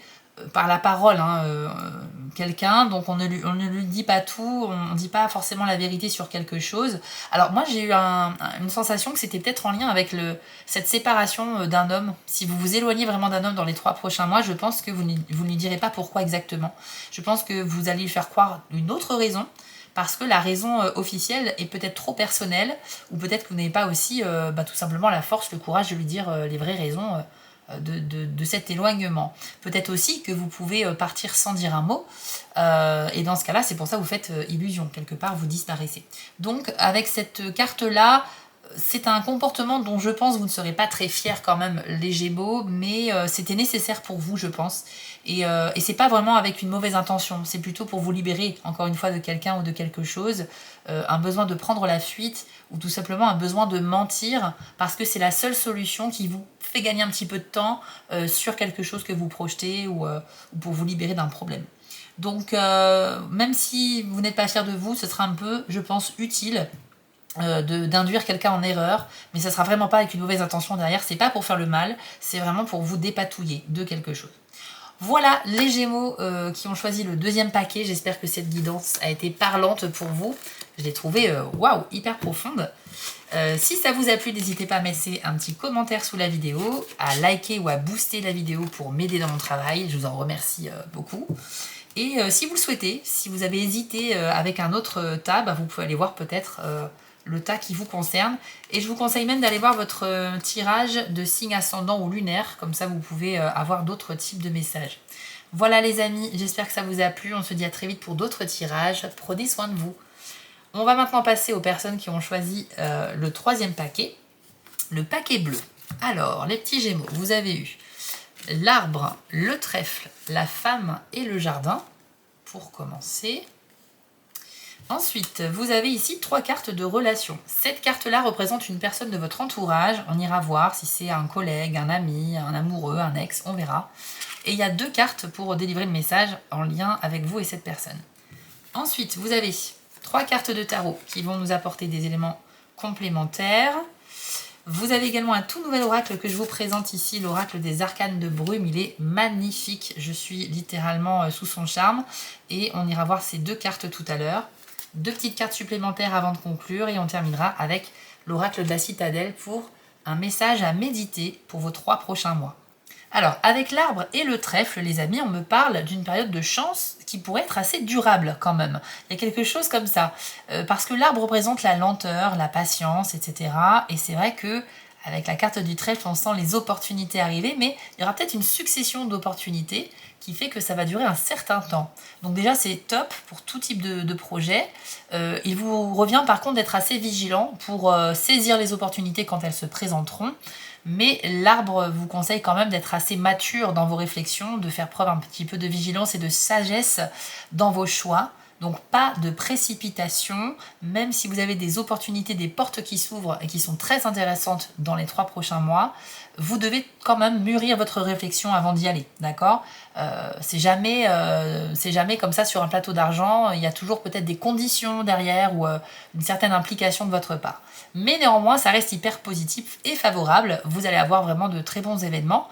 par la parole quelqu'un, donc on ne lui dit pas tout, on ne dit pas forcément la vérité sur quelque chose. Alors moi j'ai eu une sensation que c'était peut-être en lien avec cette séparation d'un homme. Si vous vous éloignez vraiment d'un homme dans les 3 prochains mois, je pense que vous ne lui direz pas pourquoi exactement. Je pense que vous allez lui faire croire une autre raison, parce que la raison officielle est peut-être trop personnelle, ou peut-être que vous n'avez pas aussi tout simplement la force, le courage de lui dire les vraies raisons de cet éloignement. Peut-être aussi que vous pouvez partir sans dire un mot, et dans ce cas-là, c'est pour ça que vous faites illusion, quelque part vous disparaissez. Donc avec cette carte-là, c'est un comportement dont je pense vous ne serez pas très fiers quand même les Gémeaux, mais c'était nécessaire pour vous je pense. Et c'est pas vraiment avec une mauvaise intention, c'est plutôt pour vous libérer encore une fois de quelqu'un ou de quelque chose, un besoin de prendre la fuite ou tout simplement un besoin de mentir parce que c'est la seule solution qui vous fait gagner un petit peu de temps sur quelque chose que vous projetez ou pour vous libérer d'un problème. Donc même si vous n'êtes pas fier de vous, ce sera un peu, je pense, utile d'induire quelqu'un en erreur, mais ça sera vraiment pas avec une mauvaise intention derrière, c'est pas pour faire le mal, c'est vraiment pour vous dépatouiller de quelque chose. Voilà les Gémeaux qui ont choisi le 2e paquet, j'espère que cette guidance a été parlante pour vous, je l'ai trouvée waouh, hyper profonde. Si ça vous a plu, n'hésitez pas à mettre un petit commentaire sous la vidéo, à liker ou à booster la vidéo pour m'aider dans mon travail, je vous en remercie beaucoup. Et si vous le souhaitez, si vous avez hésité avec un autre tas, vous pouvez aller voir peut-être le tas qui vous concerne. Et je vous conseille même d'aller voir votre tirage de signe ascendant ou lunaire, comme ça vous pouvez avoir d'autres types de messages. Voilà les amis, j'espère que ça vous a plu, on se dit à très vite pour d'autres tirages, prenez soin de vous. On va maintenant passer aux personnes qui ont choisi le 3e paquet, le paquet bleu. Alors, les petits Gémeaux, vous avez eu l'arbre, le trèfle, la femme et le jardin, pour commencer. Ensuite, vous avez ici 3 cartes de relation. Cette carte-là représente une personne de votre entourage. On ira voir si c'est un collègue, un ami, un amoureux, un ex, on verra. Et il y a 2 cartes pour délivrer le message en lien avec vous et cette personne. Ensuite, vous avez 3 cartes de tarot qui vont nous apporter des éléments complémentaires. Vous avez également un tout nouvel oracle que je vous présente ici, l'oracle des arcanes de brume. Il est magnifique, je suis littéralement sous son charme. Et on ira voir ces 2 cartes tout à l'heure. 2 petites cartes supplémentaires avant de conclure et on terminera avec l'oracle de la citadelle pour un message à méditer pour vos 3 prochains mois. Alors, avec l'arbre et le trèfle, les amis, on me parle d'une période de chance qui pourrait être assez durable quand même. Il y a quelque chose comme ça. Parce que l'arbre représente la lenteur, la patience, etc. Et c'est vrai que avec la carte du trèfle, on sent les opportunités arriver, mais il y aura peut-être une succession d'opportunités qui fait que ça va durer un certain temps. Donc déjà, c'est top pour tout type de projet. Il vous revient par contre d'être assez vigilant pour saisir les opportunités quand elles se présenteront. Mais l'arbre vous conseille quand même d'être assez mature dans vos réflexions, de faire preuve un petit peu de vigilance et de sagesse dans vos choix. Donc pas de précipitation, même si vous avez des opportunités, des portes qui s'ouvrent et qui sont très intéressantes dans les 3 prochains mois, vous devez quand même mûrir votre réflexion avant d'y aller, d'accord ? C'est jamais comme ça sur un plateau d'argent, il y a toujours peut-être des conditions derrière ou une certaine implication de votre part. Mais néanmoins, ça reste hyper positif et favorable, vous allez avoir vraiment de très bons événements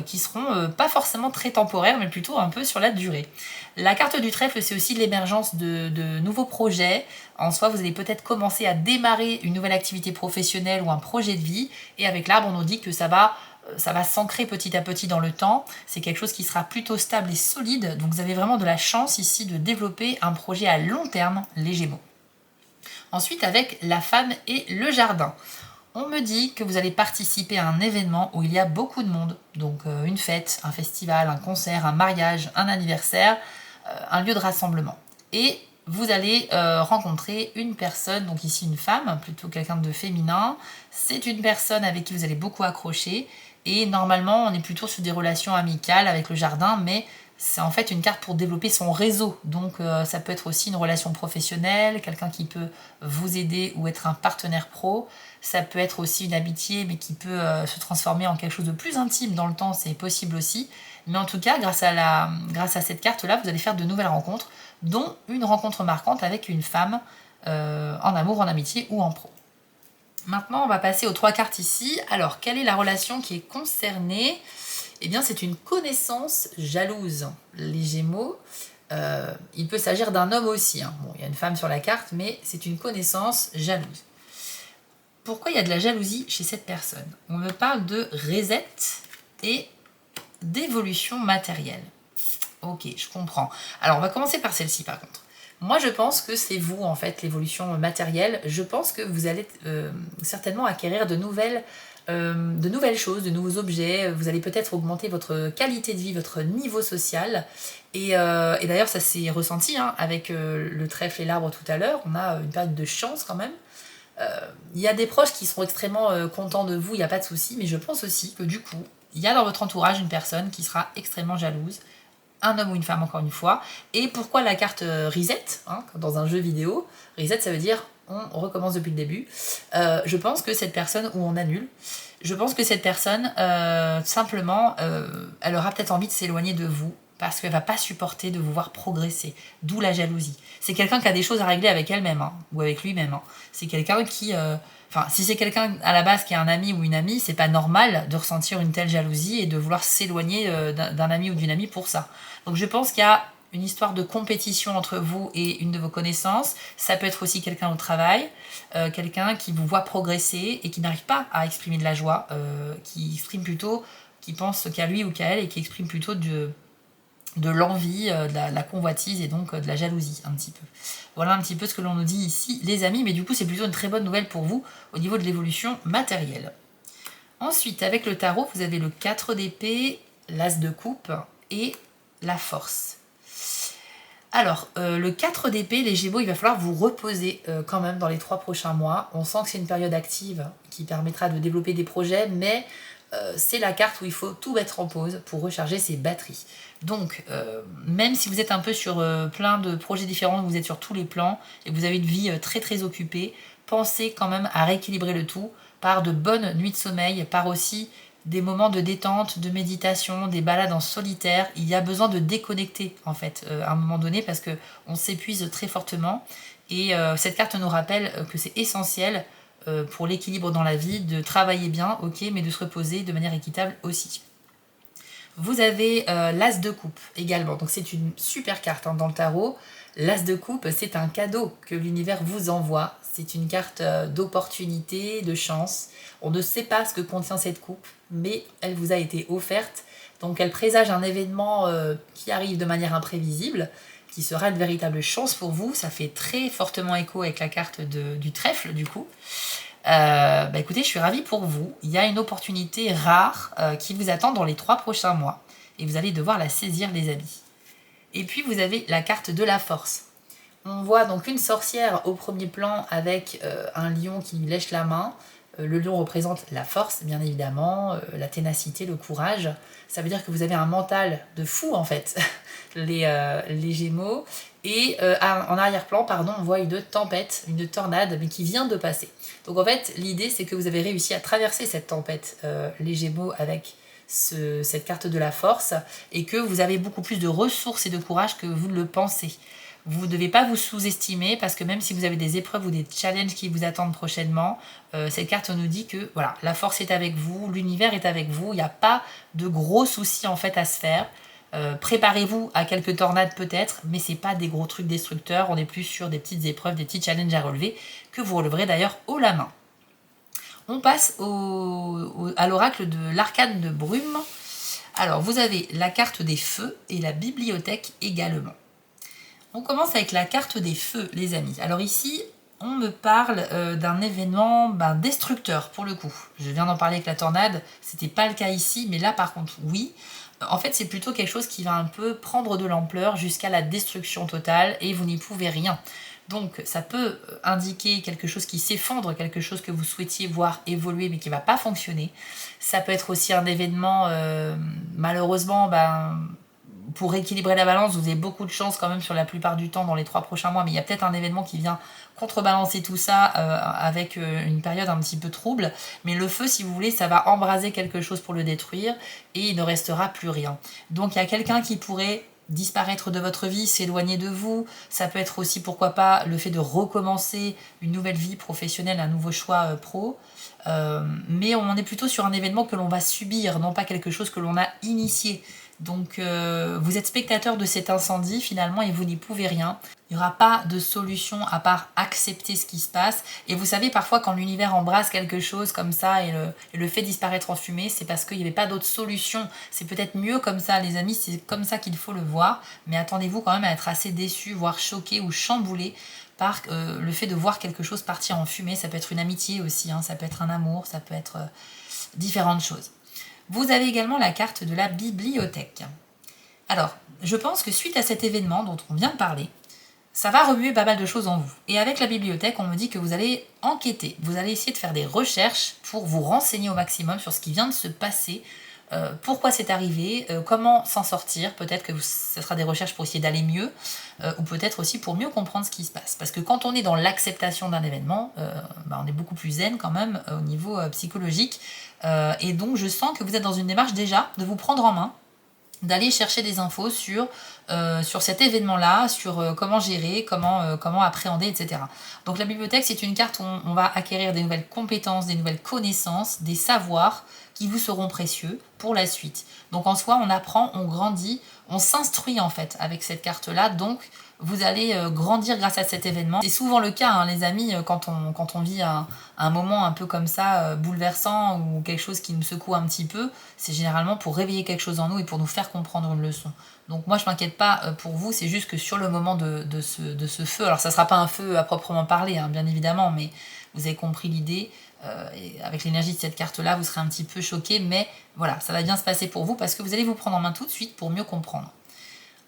qui seront pas forcément très temporaires, mais plutôt un peu sur la durée. La carte du trèfle, c'est aussi l'émergence de nouveaux projets. En soi, vous allez peut-être commencer à démarrer une nouvelle activité professionnelle ou un projet de vie. Et avec l'arbre, on nous dit que ça va s'ancrer petit à petit dans le temps. C'est quelque chose qui sera plutôt stable et solide. Donc vous avez vraiment de la chance ici de développer un projet à long terme, les Gémeaux. Ensuite, avec la femme et le jardin. On me dit que vous allez participer à un événement où il y a beaucoup de monde. Donc une fête, un festival, un concert, un mariage, un anniversaire, un lieu de rassemblement. Et vous allez rencontrer une personne, donc ici une femme, plutôt quelqu'un de féminin. C'est une personne avec qui vous allez beaucoup accrocher. Et normalement, on est plutôt sur des relations amicales avec le jardin, mais c'est en fait une carte pour développer son réseau. Donc ça peut être aussi une relation professionnelle, quelqu'un qui peut vous aider ou être un partenaire pro. Ça peut être aussi une amitié, mais qui peut se transformer en quelque chose de plus intime dans le temps, c'est possible aussi. Mais en tout cas, grâce à cette carte-là, vous allez faire de nouvelles rencontres, dont une rencontre marquante avec une femme en amour, en amitié ou en pro. Maintenant, on va passer aux 3 cartes ici. Alors, quelle est la relation qui est concernée ? Eh bien, c'est une connaissance jalouse. Les Gémeaux, il peut s'agir d'un homme aussi. Hein. Bon, il y a une femme sur la carte, mais c'est une connaissance jalouse. Pourquoi il y a de la jalousie chez cette personne ? On me parle de reset et d'évolution matérielle. Ok, je comprends. Alors, on va commencer par celle-ci, par contre. Moi, je pense que c'est vous, en fait, l'évolution matérielle. Je pense que vous allez certainement acquérir de nouvelles choses, de nouveaux objets. Vous allez peut-être augmenter votre qualité de vie, votre niveau social. Et d'ailleurs, ça s'est ressenti hein, avec le trèfle et l'arbre tout à l'heure. On a une période de chance quand même. Il y a des proches qui seront extrêmement contents de vous, il n'y a pas de souci. Mais je pense aussi que du coup, il y a dans votre entourage une personne qui sera extrêmement jalouse. Un homme ou une femme, encore une fois. Et pourquoi la carte reset hein, dans un jeu vidéo, reset, ça veut dire on recommence depuis le début. Je pense que cette personne, ou on annule, je pense que cette personne, simplement, elle aura peut-être envie de s'éloigner de vous parce qu'elle va pas supporter de vous voir progresser. D'où la jalousie. C'est quelqu'un qui a des choses à régler avec elle-même, hein, ou avec lui-même. Hein. C'est quelqu'un qui... Enfin, si c'est quelqu'un à la base qui est un ami ou une amie, c'est pas normal de ressentir une telle jalousie et de vouloir s'éloigner d'un ami ou d'une amie pour ça. Donc je pense qu'il y a une histoire de compétition entre vous et une de vos connaissances. Ça peut être aussi quelqu'un au travail, quelqu'un qui vous voit progresser et qui n'arrive pas à exprimer de la joie, qui exprime plutôt, qui pense qu'à lui ou qu'à elle et qui exprime plutôt de l'envie, de la convoitise et donc de la jalousie un petit peu. Voilà un petit peu ce que l'on nous dit ici, les amis, mais du coup c'est plutôt une très bonne nouvelle pour vous au niveau de l'évolution matérielle. Ensuite, avec le tarot, vous avez le 4 d'épée, l'as de coupe et la force. Alors, le 4 d'épée, les Gémeaux, il va falloir vous reposer quand même dans les 3 prochains mois. On sent que c'est une période active qui permettra de développer des projets, mais c'est la carte où il faut tout mettre en pause pour recharger ses batteries. Donc, même si vous êtes un peu sur plein de projets différents, vous êtes sur tous les plans et vous avez une vie très très occupée, pensez quand même à rééquilibrer le tout par de bonnes nuits de sommeil, par aussi des moments de détente, de méditation, des balades en solitaire. Il y a besoin de déconnecter en fait à un moment donné parce qu'on s'épuise très fortement et cette carte nous rappelle que c'est essentiel pour l'équilibre dans la vie de travailler bien, ok, mais de se reposer de manière équitable aussi. Vous avez l'as de coupe également, donc c'est une super carte hein, dans le tarot. L'as de coupe, c'est un cadeau que l'univers vous envoie. C'est une carte d'opportunité, de chance. On ne sait pas ce que contient cette coupe, mais elle vous a été offerte. Donc elle présage un événement qui arrive de manière imprévisible, qui sera une véritable chance pour vous. Ça fait très fortement écho avec la carte du trèfle du coup. Écoutez, je suis ravie pour vous. Il y a une opportunité rare qui vous attend dans les 3 prochains mois. Et vous allez devoir la saisir les amis. Et puis vous avez la carte de la force. On voit donc une sorcière au premier plan avec un lion qui lui lèche la main. Le lion représente la force, bien évidemment, la ténacité, le courage. Ça veut dire que vous avez un mental de fou, en fait, les Gémeaux. Et en arrière-plan, on voit une tempête, une tornade, mais qui vient de passer. Donc en fait, l'idée, c'est que vous avez réussi à traverser cette tempête, les Gémeaux, avec cette carte de la force, et que vous avez beaucoup plus de ressources et de courage que vous ne le pensez. Vous ne devez pas vous sous-estimer parce que même si vous avez des épreuves ou des challenges qui vous attendent prochainement, cette carte nous dit que voilà, la force est avec vous, l'univers est avec vous, il n'y a pas de gros soucis en fait à se faire. Préparez-vous à quelques tornades peut-être, mais c'est pas des gros trucs destructeurs, on est plus sur des petites épreuves, des petits challenges à relever que vous releverez d'ailleurs haut la main. On passe à l'oracle de l'arcane de brume. Alors vous avez la carte des feux et la bibliothèque également. On commence avec la carte des feux, les amis. Alors ici, on me parle d'un événement destructeur pour le coup. Je viens d'en parler avec la tornade, c'était pas le cas ici, mais là par contre oui. En fait, c'est plutôt quelque chose qui va un peu prendre de l'ampleur jusqu'à la destruction totale et vous n'y pouvez rien. Donc ça peut indiquer quelque chose qui s'effondre, quelque chose que vous souhaitiez voir évoluer mais qui ne va pas fonctionner. Ça peut être aussi un événement, malheureusement, pour rééquilibrer la balance, vous avez beaucoup de chance quand même sur la plupart du temps dans les 3 prochains mois, mais il y a peut-être un événement qui vient contrebalancer tout ça avec une période un petit peu trouble. Mais le feu, si vous voulez, ça va embraser quelque chose pour le détruire et il ne restera plus rien. Donc il y a quelqu'un qui pourrait disparaître de votre vie, s'éloigner de vous. Ça peut être aussi, pourquoi pas, le fait de recommencer une nouvelle vie professionnelle, un nouveau choix pro. Mais on est plutôt sur un événement que l'on va subir, non pas quelque chose que l'on a initié. Donc vous êtes spectateur de cet incendie finalement et vous n'y pouvez rien. Il n'y aura pas de solution à part accepter ce qui se passe. Et vous savez, parfois quand l'univers embrasse quelque chose comme ça et le fait disparaître en fumée, c'est parce qu'il n'y avait pas d'autre solution. C'est peut-être mieux comme ça, les amis, c'est comme ça qu'il faut le voir. Mais attendez-vous quand même à être assez déçu, voire choqué ou chamboulé par le fait de voir quelque chose partir en fumée. Ça peut être une amitié aussi, ça peut être un amour, ça peut être différentes choses. Vous avez également la carte de la bibliothèque. Alors, je pense que suite à cet événement dont on vient de parler, ça va remuer pas mal de choses en vous. Et avec la bibliothèque, on me dit que vous allez enquêter, vous allez essayer de faire des recherches pour vous renseigner au maximum sur ce qui vient de se passer, pourquoi c'est arrivé, comment s'en sortir. Peut-être que ce sera des recherches pour essayer d'aller mieux, ou peut-être aussi pour mieux comprendre ce qui se passe. Parce que quand on est dans l'acceptation d'un événement, on est beaucoup plus zen quand même au niveau psychologique. Et donc je sens que vous êtes dans une démarche déjà de vous prendre en main, d'aller chercher des infos sur cet événement-là, sur comment gérer, comment appréhender, etc. Donc la bibliothèque, c'est une carte où on va acquérir des nouvelles compétences, des nouvelles connaissances, des savoirs qui vous seront précieux pour la suite. Donc en soi, on apprend, on grandit, on s'instruit en fait avec cette carte-là, donc vous allez grandir grâce à cet événement. C'est souvent le cas, les amis, quand on vit un moment un peu comme ça, bouleversant ou quelque chose qui nous secoue un petit peu, c'est généralement pour réveiller quelque chose en nous et pour nous faire comprendre une leçon. Donc moi je m'inquiète pas pour vous, c'est juste que sur le moment de ce feu, alors ça sera pas un feu à proprement parler, bien évidemment, mais vous avez compris l'idée, et avec l'énergie de cette carte-là, vous serez un petit peu choqués, mais voilà, ça va bien se passer pour vous parce que vous allez vous prendre en main tout de suite pour mieux comprendre.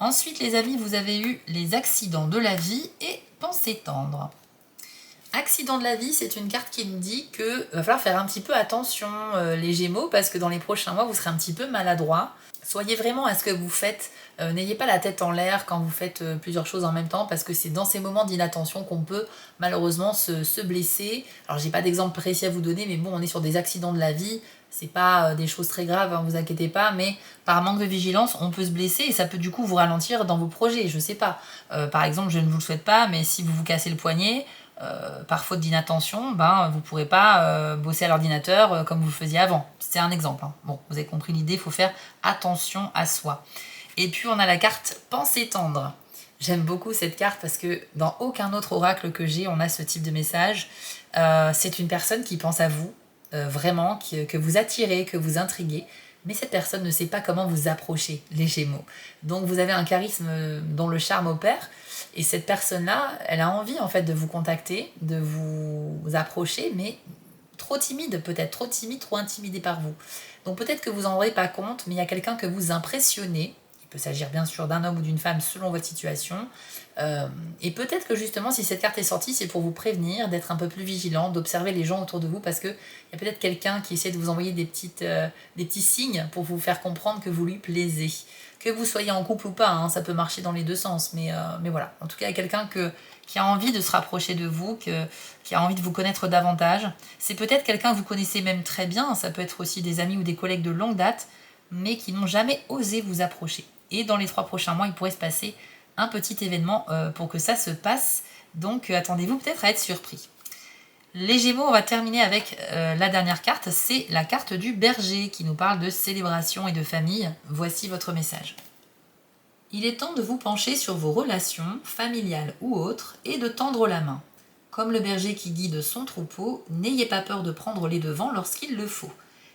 Ensuite, les amis, vous avez eu les accidents de la vie et pensée tendre. Accident de la vie, c'est une carte qui nous dit que va falloir faire un petit peu attention les Gémeaux parce que dans les prochains mois, vous serez un petit peu maladroit. Soyez vraiment à ce que vous faites. N'ayez pas la tête en l'air quand vous faites plusieurs choses en même temps parce que c'est dans ces moments d'inattention qu'on peut malheureusement se blesser. Alors, j'ai pas d'exemple précis à vous donner, mais bon, on est sur des accidents de la vie. C'est pas des choses très graves, vous inquiétez pas, mais par manque de vigilance, on peut se blesser et ça peut du coup vous ralentir dans vos projets, je sais pas. Par exemple, je ne vous le souhaite pas, mais si vous vous cassez le poignet, par faute d'inattention, vous ne pourrez pas bosser à l'ordinateur comme vous le faisiez avant. C'est un exemple. Bon, vous avez compris l'idée, il faut faire attention à soi. Et puis on a la carte Pensée tendre. J'aime beaucoup cette carte parce que dans aucun autre oracle que j'ai, on a ce type de message. C'est une personne qui pense à vous, vraiment, que vous attirez, que vous intriguez, mais cette personne ne sait pas comment vous approcher, les Gémeaux. Donc vous avez un charisme dont le charme opère, et cette personne-là, elle a envie en fait de vous contacter, de vous approcher, mais trop timide peut-être, trop timide, trop intimidé par vous. Donc peut-être que vous n'en rendez pas compte, mais il y a quelqu'un que vous impressionnez. Il peut s'agir bien sûr d'un homme ou d'une femme selon votre situation. Et peut-être que justement, si cette carte est sortie, c'est pour vous prévenir, d'être un peu plus vigilant, d'observer les gens autour de vous, parce qu'il y a peut-être quelqu'un qui essaie de vous envoyer des petits signes pour vous faire comprendre que vous lui plaisez. Que vous soyez en couple ou pas, ça peut marcher dans les deux sens, mais voilà. En tout cas, il y a quelqu'un qui a envie de se rapprocher de vous, qui a envie de vous connaître davantage. C'est peut-être quelqu'un que vous connaissez même très bien, ça peut être aussi des amis ou des collègues de longue date, mais qui n'ont jamais osé vous approcher. Et dans les 3 prochains mois, il pourrait se passer un petit événement pour que ça se passe. Donc attendez-vous peut-être à être surpris. Les Gémeaux, on va terminer avec la dernière carte, c'est la carte du Berger qui nous parle de célébration et de famille. Voici votre message. Il est temps de vous pencher sur vos relations, familiales ou autres, et de tendre la main. Comme le berger qui guide son troupeau, n'ayez pas peur de prendre les devants lorsqu'il le faut.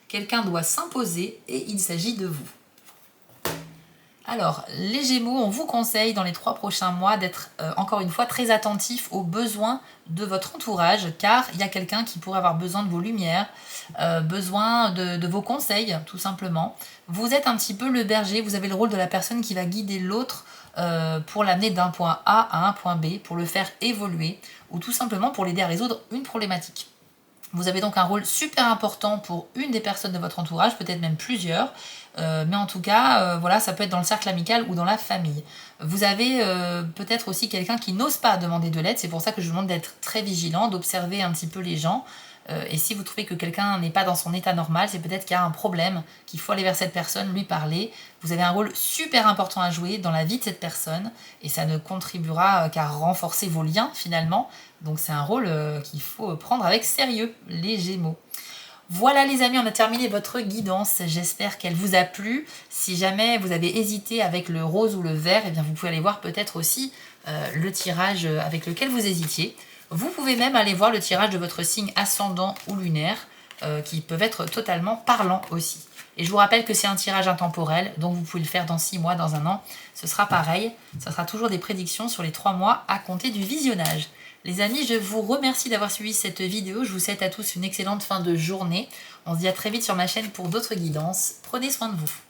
Quelqu'un doit s'imposer et il s'agit de vous. Alors, les Gémeaux, on vous conseille dans les 3 prochains mois d'être encore une fois très attentif aux besoins de votre entourage, car il y a quelqu'un qui pourrait avoir besoin de vos lumières, besoin de vos conseils, tout simplement. Vous êtes un petit peu le berger, vous avez le rôle de la personne qui va guider l'autre pour l'amener d'un point A à un point B, pour le faire évoluer, ou tout simplement pour l'aider à résoudre une problématique. Vous avez donc un rôle super important pour une des personnes de votre entourage, peut-être même plusieurs, mais en tout cas, voilà, ça peut être dans le cercle amical ou dans la famille. Vous avez peut-être aussi quelqu'un qui n'ose pas demander de l'aide, c'est pour ça que je vous demande d'être très vigilant, d'observer un petit peu les gens. Et si vous trouvez que quelqu'un n'est pas dans son état normal, c'est peut-être qu'il y a un problème, qu'il faut aller vers cette personne, lui parler. Vous avez un rôle super important à jouer dans la vie de cette personne, et ça ne contribuera qu'à renforcer vos liens finalement. Donc c'est un rôle qu'il faut prendre avec sérieux, les Gémeaux. Voilà les amis, on a terminé votre guidance, j'espère qu'elle vous a plu. Si jamais vous avez hésité avec le rose ou le vert, eh bien vous pouvez aller voir peut-être aussi le tirage avec lequel vous hésitiez. Vous pouvez même aller voir le tirage de votre signe ascendant ou lunaire, qui peuvent être totalement parlants aussi. Et je vous rappelle que c'est un tirage intemporel, donc vous pouvez le faire dans 6 mois, dans un an. Ce sera pareil, ce sera toujours des prédictions sur les 3 mois à compter du visionnage. Les amis, je vous remercie d'avoir suivi cette vidéo. Je vous souhaite à tous une excellente fin de journée. On se dit à très vite sur ma chaîne pour d'autres guidances. Prenez soin de vous.